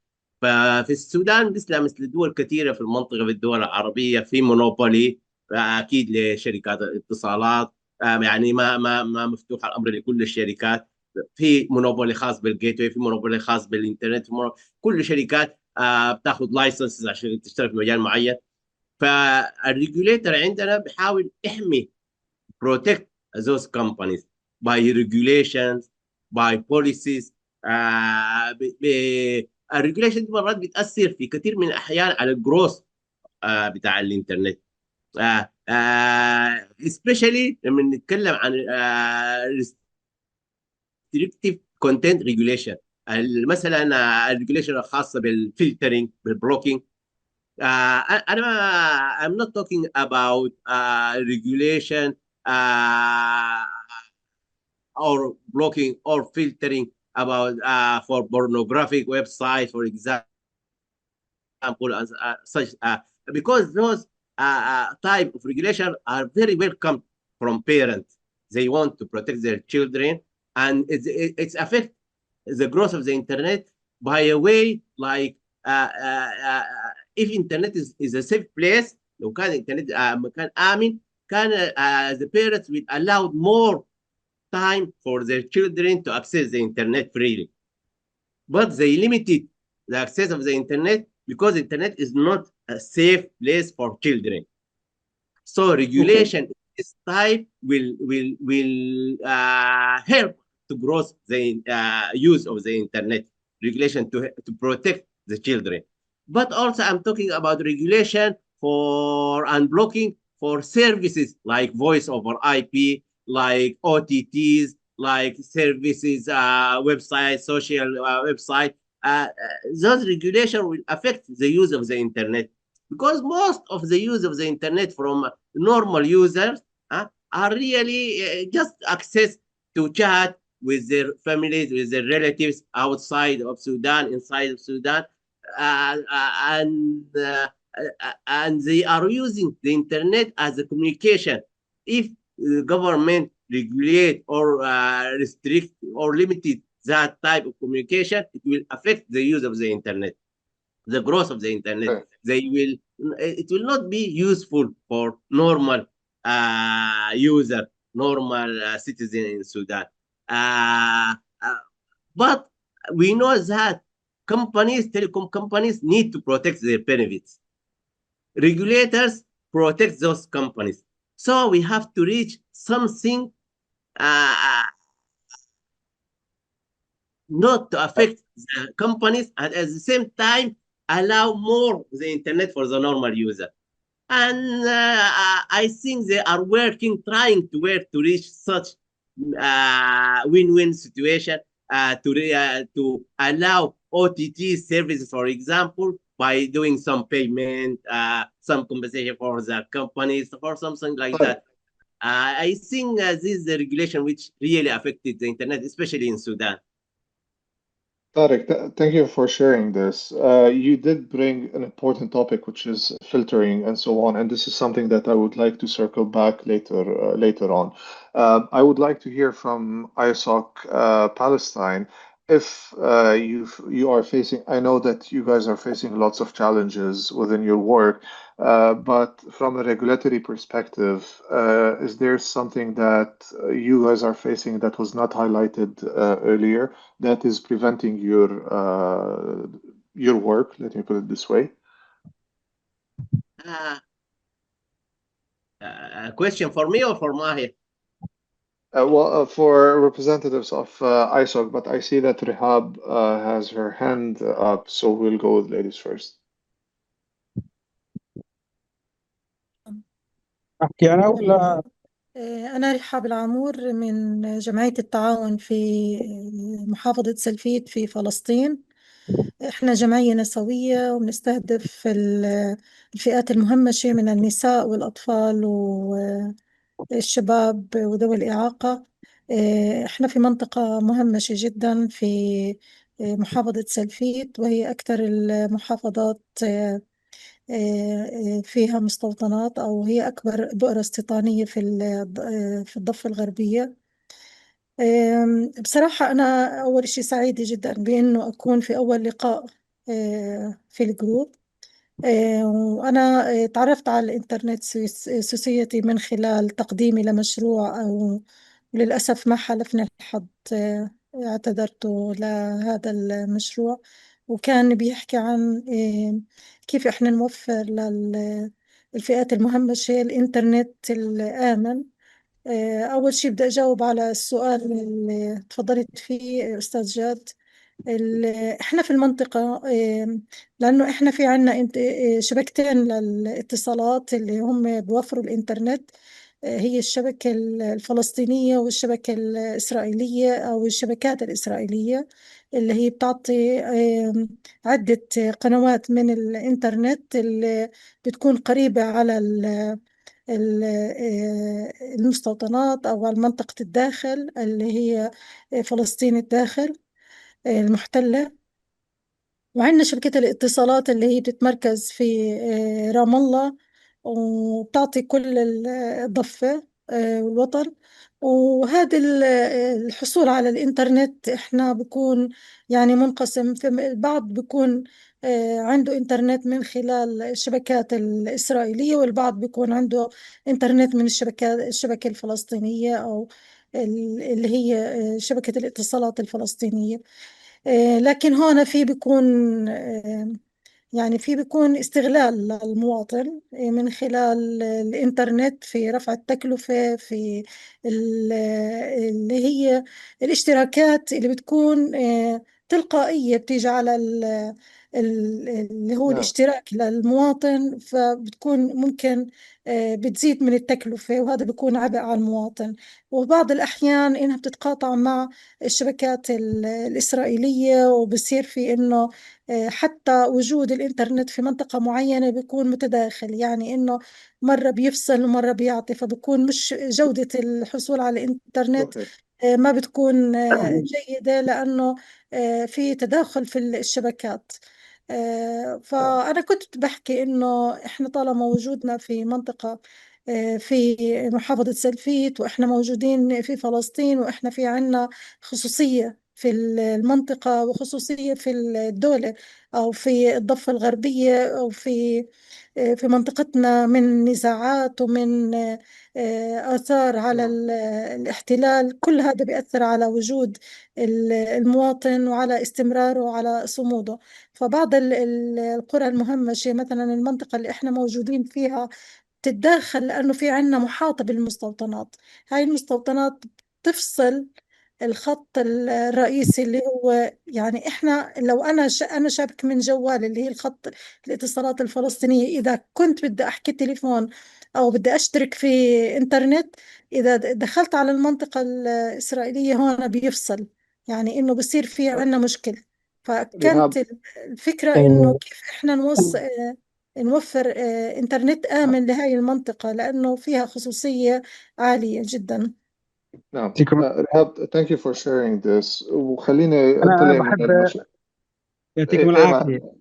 ففي السودان مثل دول كثيره في المنطقه، في الدول العربيه، في مونوبولي اكيد لشركات الاتصالات. يعني ما مفتوح الامر لكل الشركات. في مونوبولي خاص بالجيت واي، في مونوبولي خاص بالانترنت، كل شركات بتاخذ لايسنس عشان تشتغل في مجال معين. فالريجوليتر عندنا بيحاول يحمي protect those companies by regulations by policies. الريجوليشن دي مرات بتاثر في كثير من الاحيان على الجروث بتاع الانترنت. especially لما نتكلم عن restrictive content regulation. مثلا الريجوليشن الخاصه بالفلترنج بالبلوكينج. I'm not talking about regulation or blocking or filtering about for pornographic websites, for example, such because those type of regulation are very welcome from parents. They want to protect their children, and it's affect the growth of the internet by a way like if internet is a safe place. لو كان الانترنت مكان آمن كان the parents will allow more time for their children to access the internet freely. But they limited the access of the internet because internet is not a safe place for children. So regulation of this type will help to grow the use of the internet. Regulation to protect the children. But also I'm talking about regulation for unblocking for services like voice over IP, like OTTs, like services, websites, social website. Those regulations will affect the use of the internet because most of the use of the internet from normal users are really just access to chat with their families, with their relatives outside of Sudan, inside of Sudan. And they are using the internet as a communication. If the government regulate or restrict or limited that type of communication, it will affect the use of the internet, the growth of the internet. It will not be useful for normal user, normal citizen in Sudan. But we know that telecom companies need to protect their benefits. Regulators protect those companies. So we have to reach something not to affect the companies, and at the same time allow more the internet for the normal user. And I think they are trying to work to reach such win-win situation to allow OTT services, for example, by doing some payment, some compensation for the companies or something like that. I think this is the regulation which really affected the internet, especially in Sudan. Tarek, thank you for sharing this. You did bring an important topic, which is filtering and so on, and this is something that I would like to circle back later on. I would like to hear from ISOC Palestine if you are facing. I know that you guys are facing lots of challenges within your work, but from a regulatory perspective, is there something that you guys are facing that was not highlighted earlier that is preventing your work? Let me put it this way. A question for me or for Maher? For representatives of ISOC, but I see that Rehab has her hand up, so we'll go with ladies first. أحكي أنا ولا أنا رحاب العمور من جمعية التعاون في محافظة سلفيت في فلسطين. إحنا جمعية نسوية وبنستهدف الفئات المهمشة من النساء والأطفال والشباب وذوي الإعاقة. إحنا في منطقة مهمشة جدا في محافظة سلفيت، وهي أكثر المحافظات فيها مستوطنات، أو هي أكبر بؤرة استيطانية في الضفة الغربية. بصراحة أنا أول شيء سعيدة جدا بأنه أكون في أول لقاء في الجروب. وأنا تعرفت على الإنترنت سوسيتي من خلال تقديمي لمشروع، أو للأسف ما حالفنا الحظ اعتذرت لهذا المشروع، وكان بيحكي عن كيف إحنا نوفر للفئات المهمشة الإنترنت الآمن. أول شيء بدي أجاوب على السؤال اللي تفضلت فيه أستاذ جاد. إحنا في المنطقة، لأنه إحنا في عنا شبكتين للاتصالات اللي هم بوفروا الإنترنت. هي الشبكة الفلسطينية والشبكة الإسرائيلية، أو الشبكات الإسرائيلية اللي هي بتعطي عدة قنوات من الإنترنت اللي بتكون قريبة على المستوطنات أو على منطقة الداخل اللي هي فلسطين الداخل المحتلة. وعندنا شركة الاتصالات اللي هي بتتمركز في رام الله، وبتعطي كل الضفة والوطن. وهذا الحصول على الإنترنت إحنا بكون يعني منقسم، في البعض بيكون عنده إنترنت من خلال الشبكات الإسرائيلية، والبعض بيكون عنده إنترنت من الشبكة الفلسطينية، أو اللي هي شبكة الاتصالات الفلسطينية. لكن هون في بيكون استغلال للمواطن من خلال الإنترنت في رفع التكلفة، في اللي هي الاشتراكات اللي بتكون تلقائية بتيجي على اللي هو نعم. الاشتراك للمواطن، فبتكون ممكن بتزيد من التكلفة، وهذا بيكون عبء على المواطن. وبعض الأحيان إنها بتتقاطع مع الشبكات الإسرائيلية، وبصير في إنه حتى وجود الإنترنت في منطقة معينة بيكون متداخل، يعني إنه مرة بيفصل ومرة بيعطي، فبكون مش جودة الحصول على الإنترنت أوكي. ما بتكون جيدة، لأنه في تداخل في الشبكات. فأنا كنت بحكي إنه إحنا طالما وجودنا في منطقة في محافظة سلفيت، وإحنا موجودين في فلسطين، وإحنا في عنا خصوصية في المنطقة وخصوصية في الدولة، أو في الضفة الغربية، أو في منطقتنا من نزاعات ومن آثار على الاحتلال. كل هذا بيأثر على وجود المواطن وعلى استمراره وعلى صموده. فبعض القرى المهمشة، مثلا المنطقة اللي احنا موجودين فيها تتداخل، لأنه في عنا محاطة بالمستوطنات. هاي المستوطنات بتفصل الخط الرئيسي اللي هو يعني احنا لو انا شابك من جوالي اللي هي الخط الاتصالات الفلسطينية، اذا كنت بدي احكي تليفون او بدي اشترك في انترنت، اذا دخلت على المنطقة الإسرائيلية هون بيفصل، يعني انه بصير في عنا مشكل. فكانت رهاب الفكرة انه كيف احنا نوفر انترنت آمن لهاي المنطقة، لانه فيها خصوصية عالية جدا. نعم يعطيكم. رهاب thank you for sharing this. وخليني انا انطلق من بحب المشروع. يعطيكم ايه ما العافيه.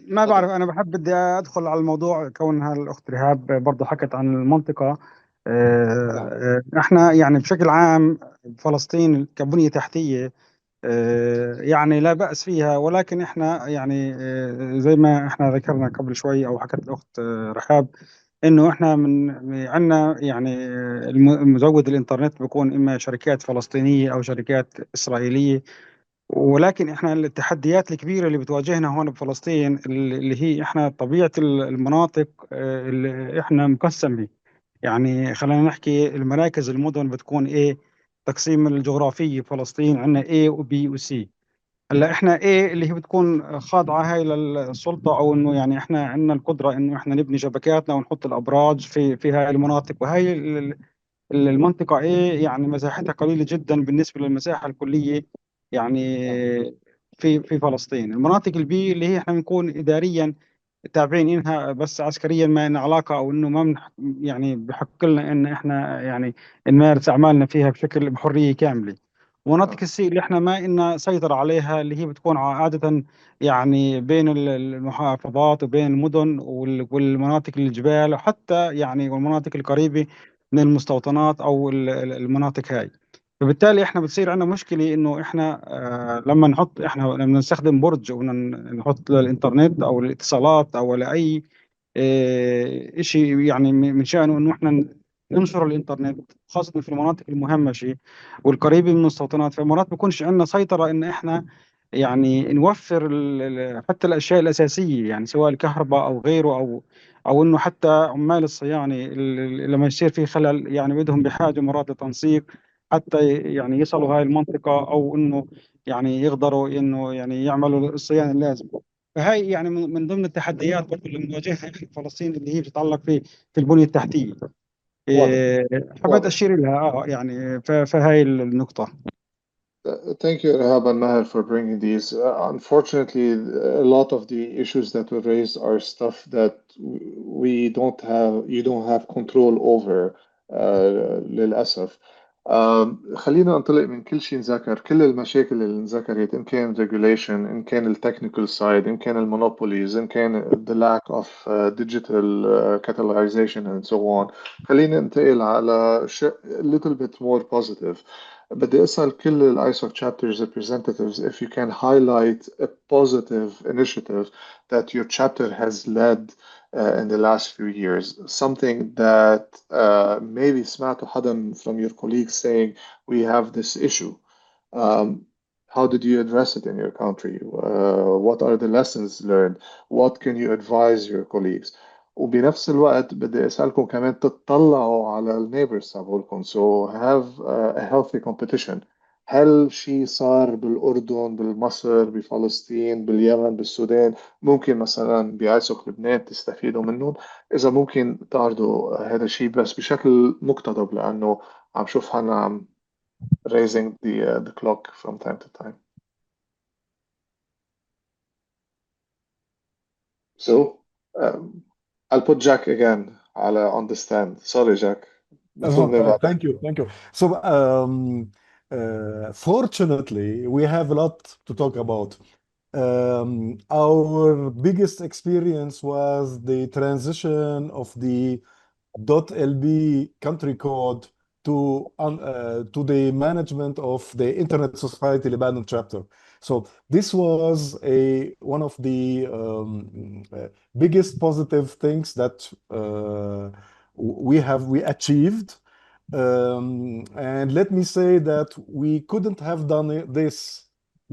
ما تفضل. بعرف، انا بحب بدي ادخل على الموضوع كونها الاخت رهاب برضه حكت عن المنطقه. نعم احنا يعني بشكل عام فلسطين كبنيه تحتيه يعني لا بأس فيها، ولكن احنا يعني زي ما احنا ذكرنا قبل شوي او حكت الاخت رحاب، انه احنا من عندنا يعني مزود الانترنت بيكون اما شركات فلسطينيه او شركات اسرائيليه. ولكن احنا التحديات الكبيره اللي بتواجهنا هون بفلسطين اللي هي احنا طبيعه المناطق اللي احنا مقسمه. يعني خلينا نحكي المراكز المدن بتكون ايه، تقسيم الجغرافي فلسطين عندنا A و B و C. هلا احنا ايه اللي هي بتكون خاضعه هاي للسلطه، او انه يعني احنا عندنا القدره انه احنا نبني شبكاتنا ونحط الابراج في هاي المناطق. وهي المنطقه ايه يعني مساحتها قليله جدا بالنسبه للمساحه الكليه يعني في فلسطين. المناطق البي اللي هي احنا بنكون اداريا تابعين إنها، بس عسكريا ما لنا علاقة، أو إنه ما يعني بحق لنا إن إحنا يعني نمارس أعمالنا فيها بحرية كاملة. مناطق السي اللي إحنا ما لنا سيطرة عليها، اللي هي بتكون عادة يعني بين المحافظات وبين المدن والمناطق الجبال، وحتى يعني والمناطق القريبة من المستوطنات أو المناطق هاي. فبالتالي احنا بتصير عندنا مشكله انه احنا لما نحط، احنا لما نستخدم برج ونحط للانترنت او الاتصالات او لاي شيء يعني من شانه انه احنا ننشر الانترنت، خاصه في المناطق المهمشه والقريبه من المستوطنات. فمرات بيكونش عندنا سيطره ان احنا يعني نوفر حتى الاشياء الاساسيه، يعني سواء الكهرباء او غيره، او انه حتى عمال الصيانه لما يصير في خلل يعني بدهم بحاجه مرات لتنسيق حتى يعني يصلوا هاي المنطقة، أو إنه يعني يقدروا إنه يعني يعملوا الصيانة اللازمة. فهاي يعني من ضمن التحديات برضو اللي بنواجهها إحنا في فلسطين، اللي هي بتتعلق في البنية التحتية. واضح حبيت واضح. أشير لها يعني فهاي النقطة. Thank you, Rahab and Maher, for bringing these. Unfortunately, a lot of the issues that were raised are stuff that we don't have, you don't have control over, للأسف. خلينا ننطلق من كل شيء نذكر، كل المشاكل اللي انذكرت، إن كان regulation، إن كان ال technical side، إن كان ال monopolies، إن كان the lack of digital catalyzation and so on. خلينا ننتقل على a little bit more positive. بدي أسأل كل ال ISOC chapters representatives if you can highlight a positive initiative that your chapter has led in the last few years. Something that maybe سمعتوا حدا from your colleagues saying we have this issue. Um, how did you address it in your country? What are the lessons learned? What can you advise your colleagues? وبنفس الوقت بدي أسألكم كمان تطلعوا على النيبرز تبعولكم so have a healthy competition. هل شيء صار بالأردن، بالمصر، بفلسطين، باليمن، بالسودان ممكن مثلا بيعيسوك لبنان تستفيدوا منهم؟ إذا ممكن تعرضوا هذا الشيء بس بشكل مقتضب، لأنه عم شوف حالنا عم raising the clock from time to time. So I'll put Jack again on the stand. Sorry, Jack. بتلومني بعدين. Thank you. So, fortunately, we have a lot to talk about. Our biggest experience was the transition of the .lb country code to the management of the Internet Society Lebanon chapter. So this was one of the biggest positive things that we achieved. And let me say that we couldn't have done this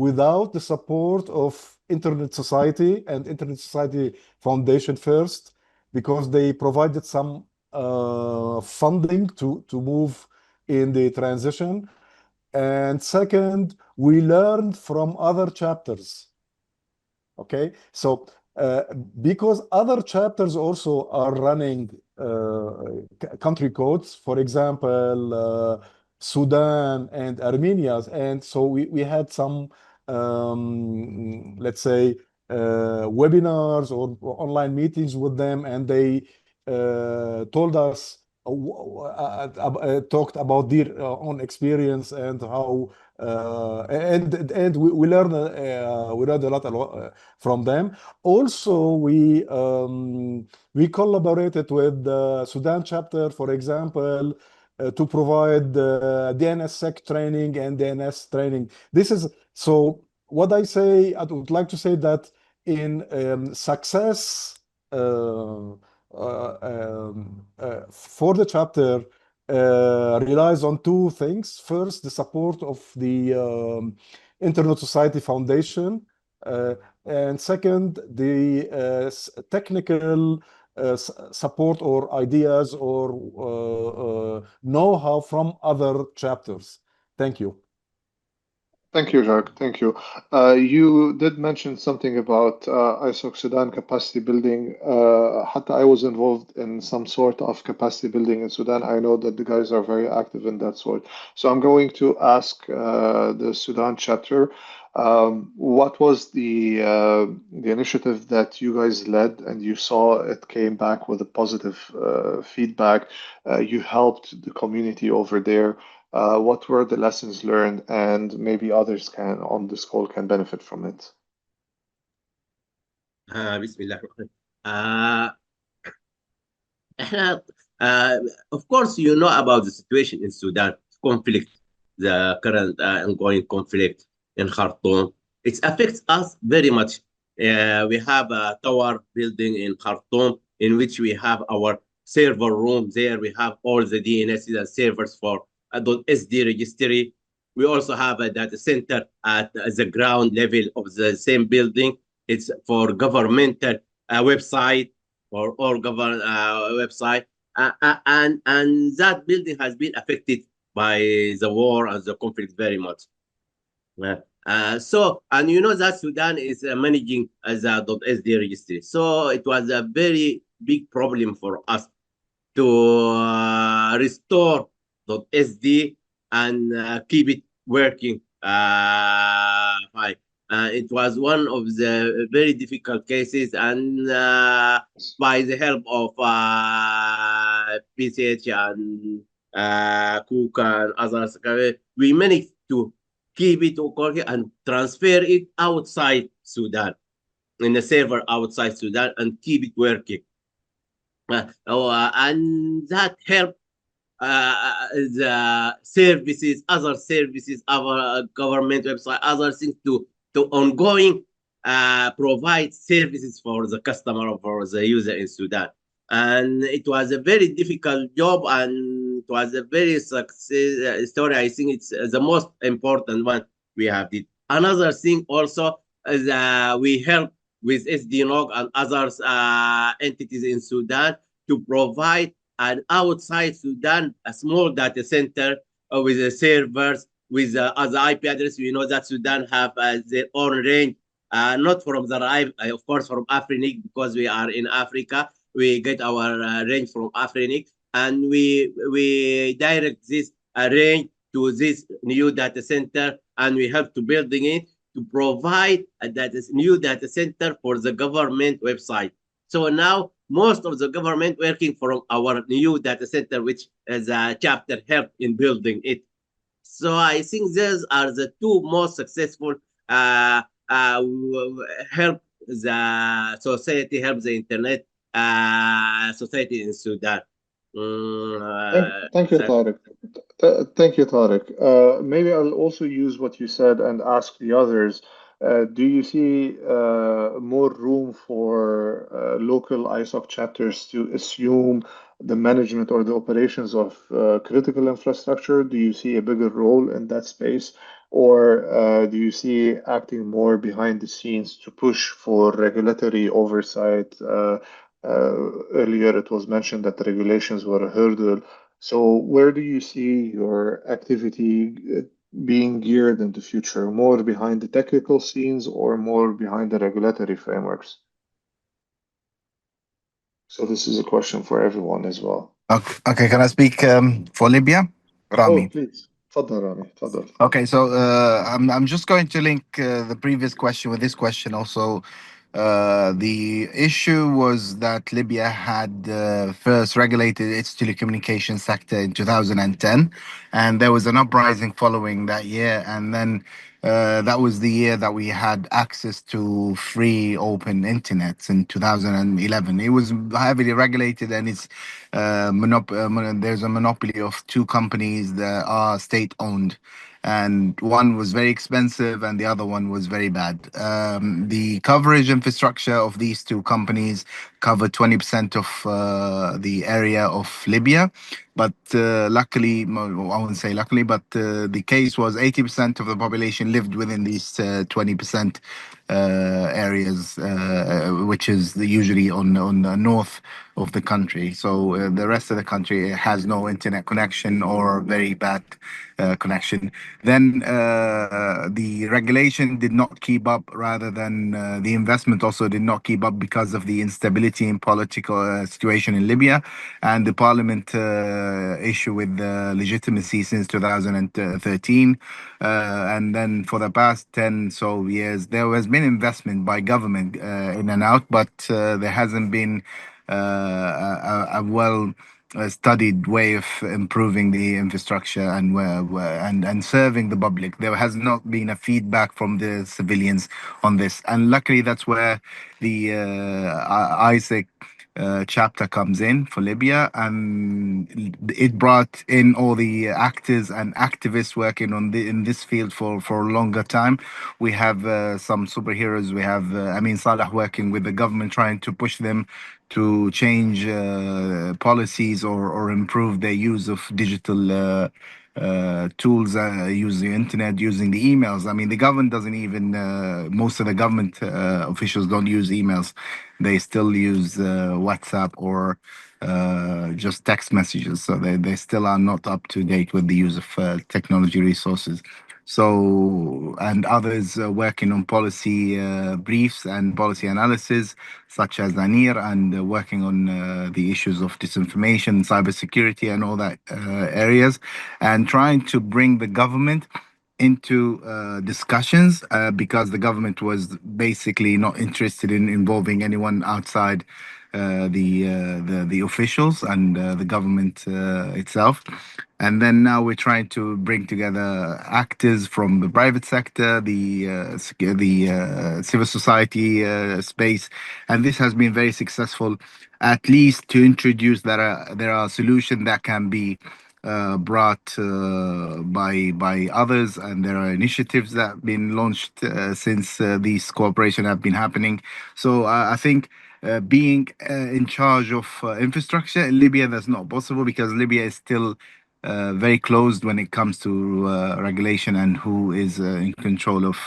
without the support of Internet Society and Internet Society Foundation first, because they provided some funding to move in the transition. And second, we learned from other chapters. Okay, so because other chapters also are running country codes, for example, Sudan and Armenia, and so we had some, let's say, webinars or online meetings with them, and they told us, talked about their own experience and how, and we learned a lot from them. Also, we collaborated with the Sudan chapter, for example, to provide DNSSEC training and DNS training. This is so. What I say, I would like to say that in success for the chapter relies on two things. First, the support of the Internet Society Foundation, and second, the technical support or ideas or know-how from other chapters. Thank you. Thank you, Jacques. Thank you. You did mention something about ISOC Sudan capacity building. Hatta I was involved in some sort of capacity building in Sudan. I know that the guys are very active in that sort. So I'm going to ask the Sudan chapter, what was the initiative that you guys led and you saw it came back with a positive feedback? You helped the community over there. What were the lessons learned, and maybe others can on this call can benefit from it? Bismillah. Of course, you know about the situation in Sudan, conflict, the current ongoing conflict in Khartoum. It affects us very much. We have a tower building in Khartoum in which we have our server room there. We have all the DNS and servers for .sd registry. We also have a data center at the ground level of the same building. It's for governmental website, for all government website. And that building has been affected by the war and the conflict very much. So, and you know that Sudan is managing as a .sd registry. So it was a very big problem for us to restore .sd and keep it working fine. It was one of the very difficult cases, and by the help of PCH and Kuka and others, we managed to keep it working and transfer it outside Sudan, in a server outside Sudan, and keep it working. And that helped the services, other services, our government website, other things to ongoing provide services for the customer or for the user in Sudan. And it was a very difficult job, and it was a very success story. I think it's the most important one we have did. Another thing also is we help with SDNOG and other entities in Sudan to provide an outside Sudan a small data center with the servers, with other IP address. We know that Sudan have their own range, not from the of course from Afrinic, because we are in Africa. We get our range from Afrinic, and we direct this range to this new data center, and we have to building it to provide that new data center for the government website. So now most of the government working from our new data center, which is a chapter help in building it. So I think these are the two most successful help the society, help the internet society in Sudan. Thank you, Tariq. Thank you, Tariq. Maybe I'll also use what you said and ask the others. Do you see more room for local ISOC chapters to assume the management or the operations of critical infrastructure? Do you see a bigger role in that space? Or do you see acting more behind the scenes to push for regulatory oversight, Earlier, it was mentioned that the regulations were a hurdle. So where do you see your activity being geared in the future? More behind the technical scenes or more behind the regulatory frameworks? So this is a question for everyone as well. Okay, can I speak for Libya? Oh, Rami. please. تفضل رامي تفضل. Okay, so I'm just going to link the previous question with this question also. The issue was that Libya had first regulated its telecommunication sector in 2010, and there was an uprising following that year, and then that was the year that we had access to free open internet in 2011. It was heavily regulated, and it's there's a monopoly of two companies that are state-owned, and one was very expensive and the other one was very bad. The coverage infrastructure of these two companies covered 20% of the area of Libya. But luckily, I wouldn't say luckily, but the case was 80% of the population lived within these 20% areas, which is usually on the north of the country. So the rest of the country has no internet connection or very bad connection. Then the regulation did not keep up, rather than the investment also did not keep up because of the instability in political situation in Libya and the parliament issue with legitimacy since 2013. And then for the past 10 so years, there has been investment by government in and out, but there hasn't been a well studied way of improving the infrastructure and serving the public. There has not been a feedback from the civilians on this, and luckily that's where the ISOC chapter comes in for Libya, and it brought in all the actors and activists working on in this field for a longer time. We have some superheroes. We have Amin Saleh working with the government, trying to push them to change policies or improve their use of digital tools, using the internet, using the emails. I mean, the government doesn't even, most of the government officials don't use emails. They still use WhatsApp or just text messages. So they still are not up to date with the use of technology resources. So, and others working on policy briefs and policy analysis, such as Anir, and working on the issues of disinformation, cybersecurity, and all that areas, and trying to bring the government into discussions because the government was basically not interested in involving anyone outside the officials and the government itself. And then now we're trying to bring together actors from the private sector, the civil society space, and this has been very successful, at least to introduce that there are solutions that can be brought by others, and there are initiatives that have been launched since these cooperation have been happening. So I think being in charge of infrastructure in Libya, that's not possible because Libya is still very closed when it comes to regulation and who is in control of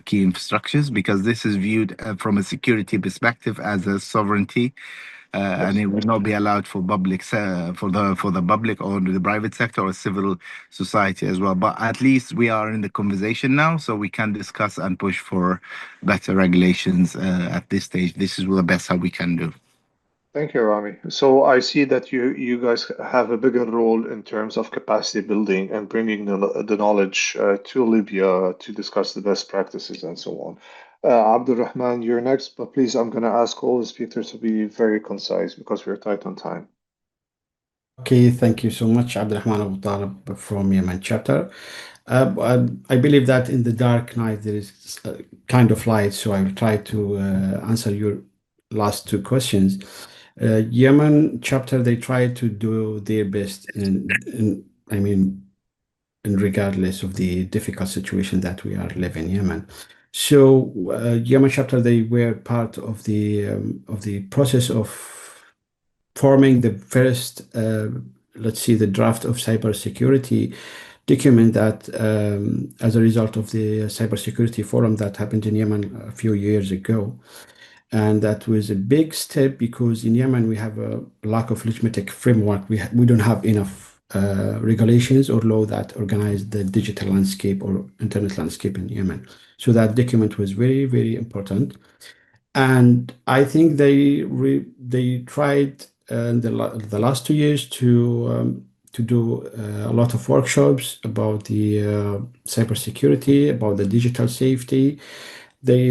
key infrastructures, because this is viewed from a security perspective as a sovereignty. And it would not be allowed for public for the public or the private sector or civil society as well. But at least we are in the conversation now, so we can discuss and push for better regulations at this stage. This is the best how we can do. Thank you, Rami. So I see that you guys have a bigger role in terms of capacity building and bringing the knowledge to Libya to discuss the best practices and so on. Abdulrahman, you're next, but please, I'm going to ask all the speakers to be very concise because we're tight on time. Okay, thank you so much, Abdulrahman Abu Talib from Yemen chapter. I believe that in the dark night there is a kind of light, so I will try to answer your last two questions. Yemen chapter, they try to do their best in regardless of the difficult situation that we are living in Yemen. So Yemen chapter, they were part of the process of forming the first, let's see, the draft of cybersecurity document that, as a result of the cybersecurity forum that happened in Yemen a few years ago. And that was a big step because in Yemen we have a lack of legislative framework. We don't have enough regulations or law that organize the digital landscape or internet landscape in Yemen. So that document was very, very important. And I think they tried in the last 2 years to do a lot of workshops about the cybersecurity, about the digital safety. They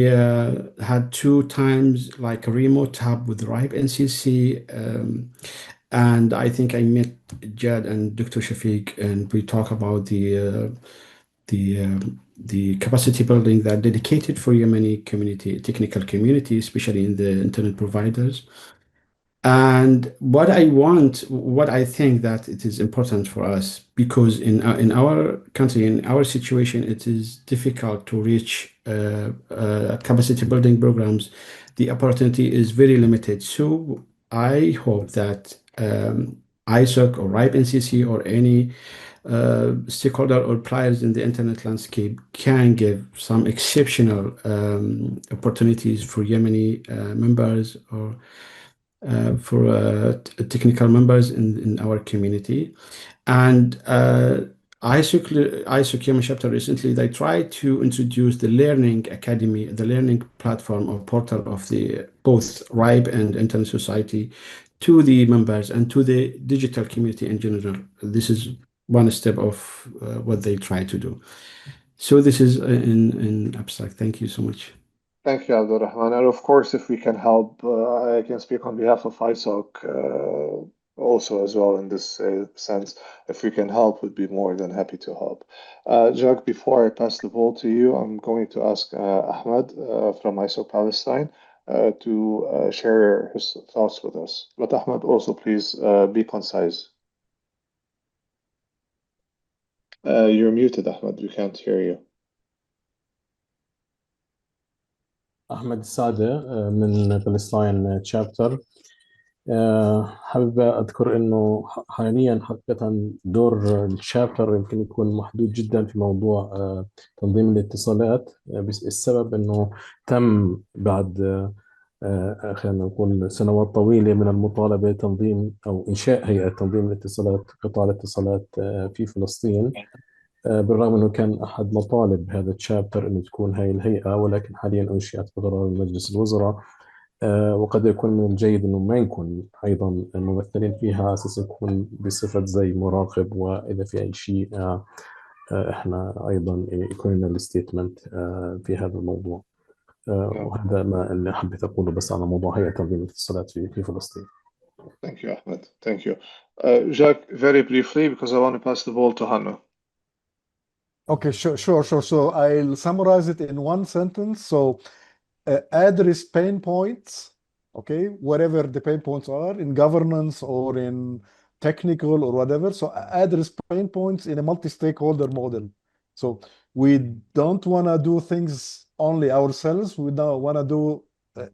had 2 times like a remote hub with RIPE NCC. And I think I met Jad and Dr. Shafiq, and we talk about the capacity building that dedicated for Yemeni community, technical community, especially in the internet providers. And what I think that it is important for us, because in our country, in our situation, it is difficult to reach capacity building programs. The opportunity is very limited. So I hope that ISOC or RIPE NCC or any stakeholder or players in the internet landscape can give some exceptional opportunities for Yemeni members or for technical members in our community. And ISOC Yemen chapter recently, they tried to introduce the learning academy, the learning platform or portal of the both RIPE and Internet Society to the members and to the digital community in general. This is one step of what they try to do. So this is in abstract. Thank you so much. Thank you, Abdulrahman. And of course, if we can help, I can speak on behalf of ISOC also as well in this sense. If we can help, we'd be more than happy to help. Jack, before I pass the ball to you, I'm going to ask Ahmad from ISOC Palestine to share his thoughts with us. But Ahmad, also please be concise. You're muted, Ahmad. We can't hear you. أحمد السادة من فلسطين تشابتر. حابب أذكر إنه حاليا حقيقة دور الشابتر يمكن يكون محدود جدا في موضوع تنظيم الاتصالات، السبب إنه تم بعد خلينا نقول سنوات طويلة من المطالبة بتنظيم أو إنشاء هيئة تنظيم الاتصالات، قطاع الاتصالات في فلسطين. بالرغم أنه كان أحد مطالب هذا التشابتر أن تكون هاي الهيئة، ولكن حاليا أنشئت بقرار مجلس الوزراء. وقد يكون من الجيد أنه ما يكون أيضا ممثلين فيها، أساس يكون بصفة زي مراقب، وإذا في أي شيء إحنا أيضا يكون لنا الستيتمنت في هذا الموضوع. وهذا ما اللي حبيت أقوله بس على موضوع هيئة تنظيم الاتصالات في فلسطين. Thank you, Ahmed. Thank you. Jacques, very briefly, because I want to pass the ball to Hanno. Okay, sure. So I'll summarize it in one sentence. So address pain points, okay, whatever the pain points are in governance or in technical or whatever. So address pain points in a multi-stakeholder model. So we don't want to do things only ourselves. We don't want to do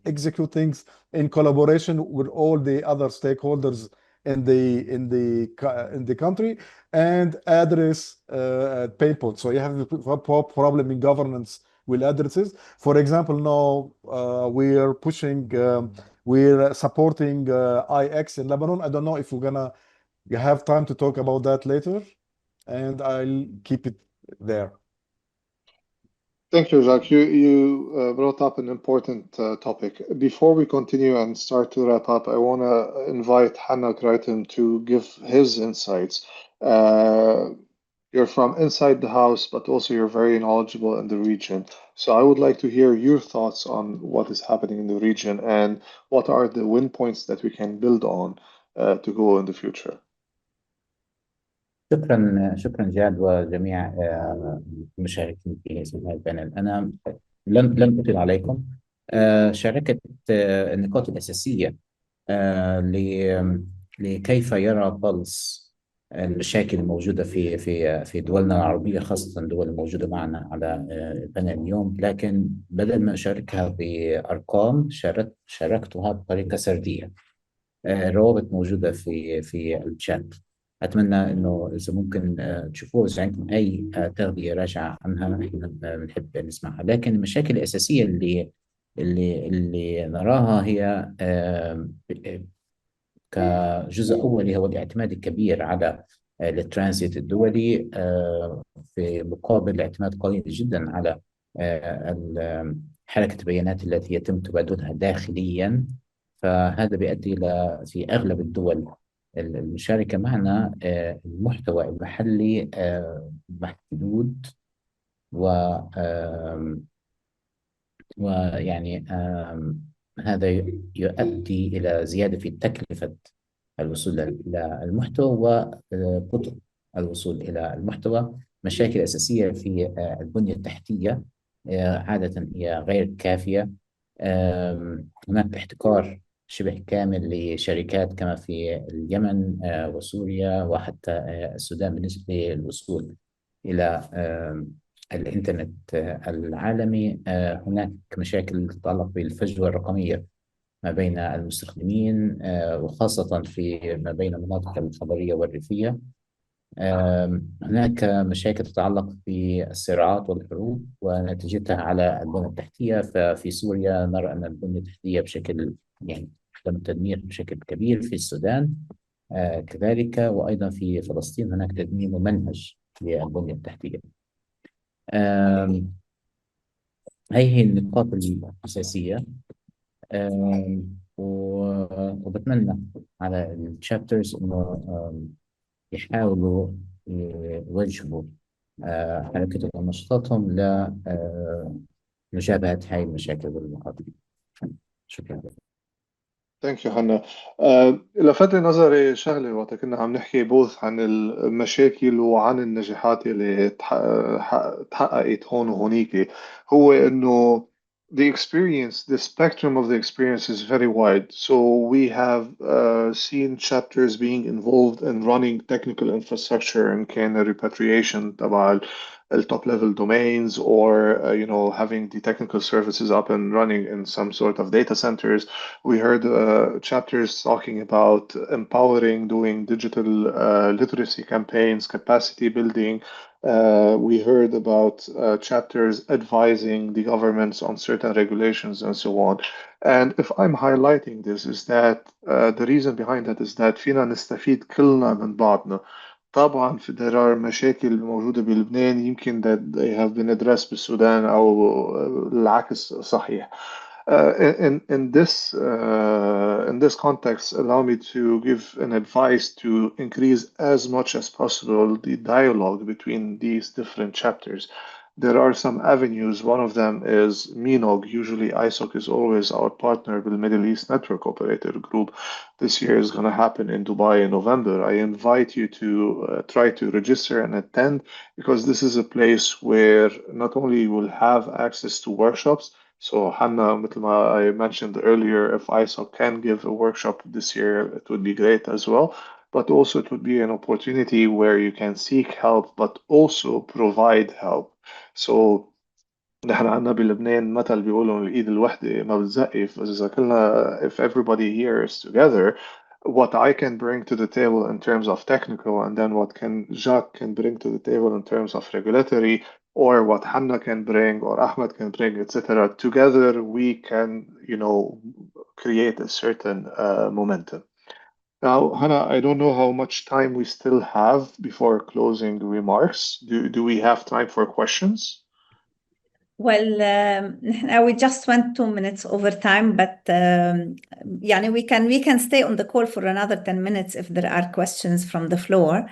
execute things in collaboration with all the other stakeholders in the country, and address pain points. So you have a problem in governance, will addresses. For example, now we are pushing, we're supporting IX in Lebanon. I don't know if you have time to talk about that later, and I'll keep it there. Thank you, Jacques. You brought up an important topic. Before we continue and start to wrap up, I want to invite Hannah Crichton to give his insights. You're from inside the house, but also you're very knowledgeable in the region. So I would like to hear your thoughts on what is happening in the region and what are the win points that we can build on to go in the future. شكرا جاد وجميع المشاركين في هذا البانل. أنا لن أطيل عليكم. شاركت النقاط الأساسية لكيف يرى بلس المشاكل الموجودة في دولنا العربية، خاصة الدول الموجودة معنا على البانل اليوم. لكن بدل ما أشاركها بأرقام شاركتها بطريقة سردية. روابط موجودة في الشات. أتمنى إنه إذا ممكن تشوفوه، إذا عندكم أي تغذية راجعة عنها إحنا بنحب نسمعها. لكن المشاكل الأساسية اللي اللي نراها هي كجزء أولي هو الاعتماد الكبير على الترانزيت الدولي في مقابل اعتماد قليل جدا على حركة البيانات التي يتم تبادلها داخليا. فهذا بيؤدي إلى في أغلب الدول المشاركة معنا المحتوى المحلي محدود، ويعني هذا يؤدي إلى زيادة في تكلفة الوصول إلى المحتوى وبطء الوصول إلى المحتوى. مشاكل أساسية في البنية التحتية عادة هي غير كافية. هناك احتكار شبه كامل لشركات كما في اليمن وسوريا وحتى السودان بالنسبة للوصول إلى الإنترنت العالمي. هناك مشاكل تتعلق بالفجوة الرقمية ما بين المستخدمين وخاصة في ما بين المناطق الخبرية والريفية. هناك مشاكل تتعلق بالصراعات والحروب ونتيجتها على البنية التحتية. ففي سوريا نرى أن البنية التحتية بشكل يعني تم التدمير بشكل كبير. في السودان كذلك، وأيضا في فلسطين هناك تدمير ممنهج للبنية التحتية. هذه النقاط الأساسية. وبتمنى على الشابترز إنه يحاولوا يوجهوا حركتهم ونشاطاتهم لمجابهة هاي المشاكل والمخاطر. شكرا. ثانك يو حنا. لفت نظري شغله وقت كنا عم نحكي بوث عن المشاكل وعن النجاحات اللي تحققت هون وهونيك، هو انه the spectrum of the experience is very wide. So we have seen chapters being involved in running technical infrastructure and كان repatriation تبع top level domains, or having the technical services up and running in some sort of data centers. We heard chapters talking about empowering, doing digital literacy campaigns, capacity building. We heard about chapters advising the governments on certain regulations and so on. And if I'm highlighting this, is that the reason behind that is that فينا نستفيد كلنا من بعضنا. طبعا there are مشاكل موجودة بلبنان يمكن that they have been addressed بالسودان أو العكس صحيح. In this context, allow me to give an advice to increase as much as possible the dialogue between these different chapters. There are some avenues. One of them is MENOG. Usually ISOC is always our partner with the Middle East Network Operator Group. This year is going to happen in Dubai in November. I invite you to try to register and attend, because this is a place where not only you will have access to workshops. So Hanna, مثل ما I mentioned earlier, if ISOC can give a workshop this year, it would be great as well. But also it would be an opportunity where you can seek help, but also provide help. So نحن عندنا بلبنان مثل بيقولوا الإيد الوحدة ما بتزقف. إذا كلنا, if everybody here is together, what I can bring to the table in terms of technical, and then what ChAC can bring to the table in terms of regulatory, or what Hanna can bring or Ahmad can bring, etc. Together we can, create a certain momentum. Now, Hannah, I don't know how much time we still have before closing remarks. Do we have time for questions? Well, we just went 2 minutes over time, but we can stay on the call for another 10 minutes if there are questions from the floor,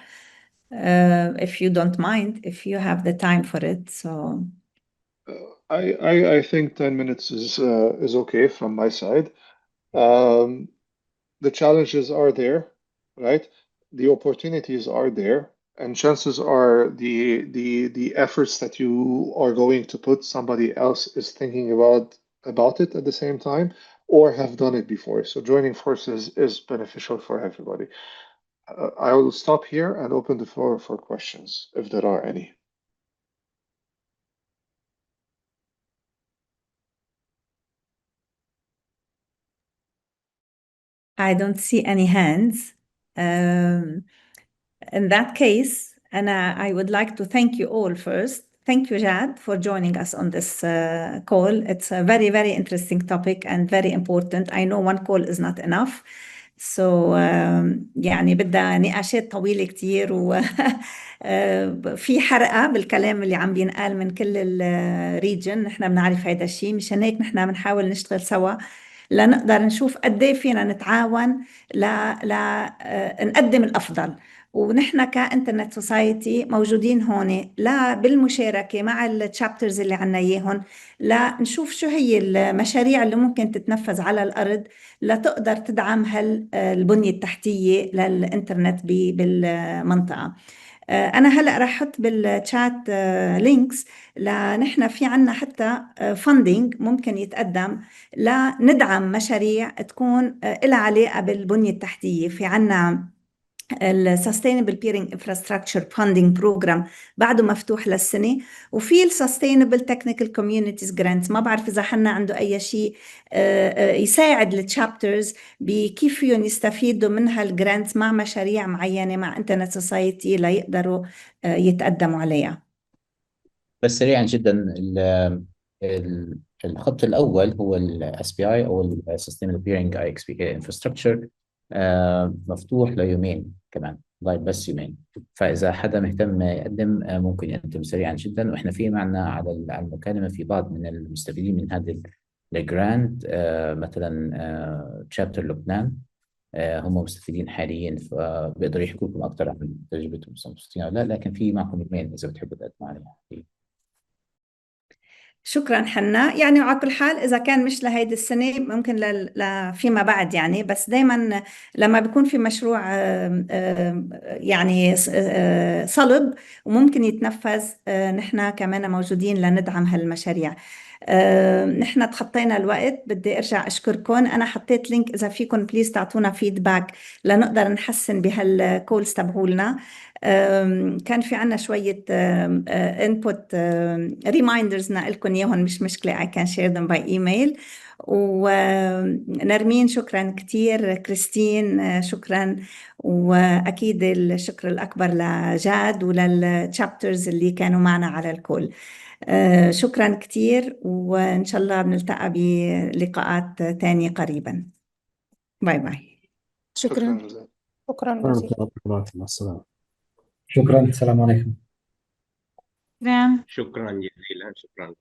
if you don't mind, if you have the time for it. So I think 10 minutes is okay from my side. The challenges are there, right? The opportunities are there, and chances are the efforts that you are going to put, somebody else is thinking about it at the same time or have done it before. So joining forces is beneficial for everybody. I will stop here and open the floor for questions if there are any. I don't see any hands. In that case, and I would like to thank you all first. Thank you, Jad, for joining us on this call. It's a very, very interesting topic and very important. I know one call is not enough. So يعني بدها نقاشات طويلة كتير وفي حرقة بالكلام اللي عم بينقال من كل الريجن. نحن بنعرف هذا الشيء، مشان هيك نحن بنحاول نشتغل سوا لنقدر نشوف قد ايه فينا نتعاون نقدم الافضل. ونحن كانترنت سوسايتي موجودين هون لا بالمشاركه مع التشابترز اللي عنا اياهم، لا نشوف شو هي المشاريع اللي ممكن تتنفذ على الارض لتقدر تدعم البنيه التحتيه للانترنت بالمنطقه. أنا هلأ رح أحط بالشات لينكس لنحن في عنا حتى فاندينج ممكن يتقدم لندعم مشاريع تكون لها علاقة بالبنية التحتية. في عنا Sustainable Peering Infrastructure Funding Program بعده مفتوح للسنة، وفي Sustainable Technical Communities Grants. ما بعرف إذا حنا عنده أي شيء يساعد التشابترز بكيف فيهم يستفيدوا من هالجرانتس مع مشاريع معينة مع انترنت سوسايتي ليقدروا يتقدموا عليها. بس سريعا جدا، الخط الأول هو ال SPI أو ال Sustainable Peering Infrastructure، مفتوح ليومين كمان، ضايل بس يومين. فإذا حدا مهتم يقدم ممكن يقدم سريعا جدا. وإحنا في معنا على المكالمة في بعض من المستفيدين من هذه الجراند، مثلا تشابتر لبنان، هم مستفيدين حاليا، فبيقدروا يحكوا لكم أكثر عن تجربتهم مبسوطين أو لا. لكن في معكم يومين إذا بتحبوا تقدموا عليها. شكرا حنا. يعني وعلى كل حال إذا كان مش لهيدي السنة ممكن فيما بعد يعني، بس دايما لما بيكون في مشروع يعني صلب وممكن يتنفذ، نحن كمان موجودين لندعم هالمشاريع. نحن تخطينا الوقت، بدي ارجع اشكركم. انا حطيت لينك اذا فيكم بليز تعطونا فيدباك لنقدر نحسن بهالكولز تبعولنا. كان في عنا شوية input reminders لكم إياهم، مش مشكلة. I can share them by email. ونرمين شكرا كتير، كريستين شكرا، وأكيد الشكر الأكبر لجاد وللتشابترز اللي كانوا معنا على الكل. شكرا كتير، وإن شاء الله بنلتقى بلقاءات تانية قريبا. باي باي. شكرا. شكرا جزيلا. مع السلامة. شكرا، السلام عليكم. شكرا جزيلا، شكرا.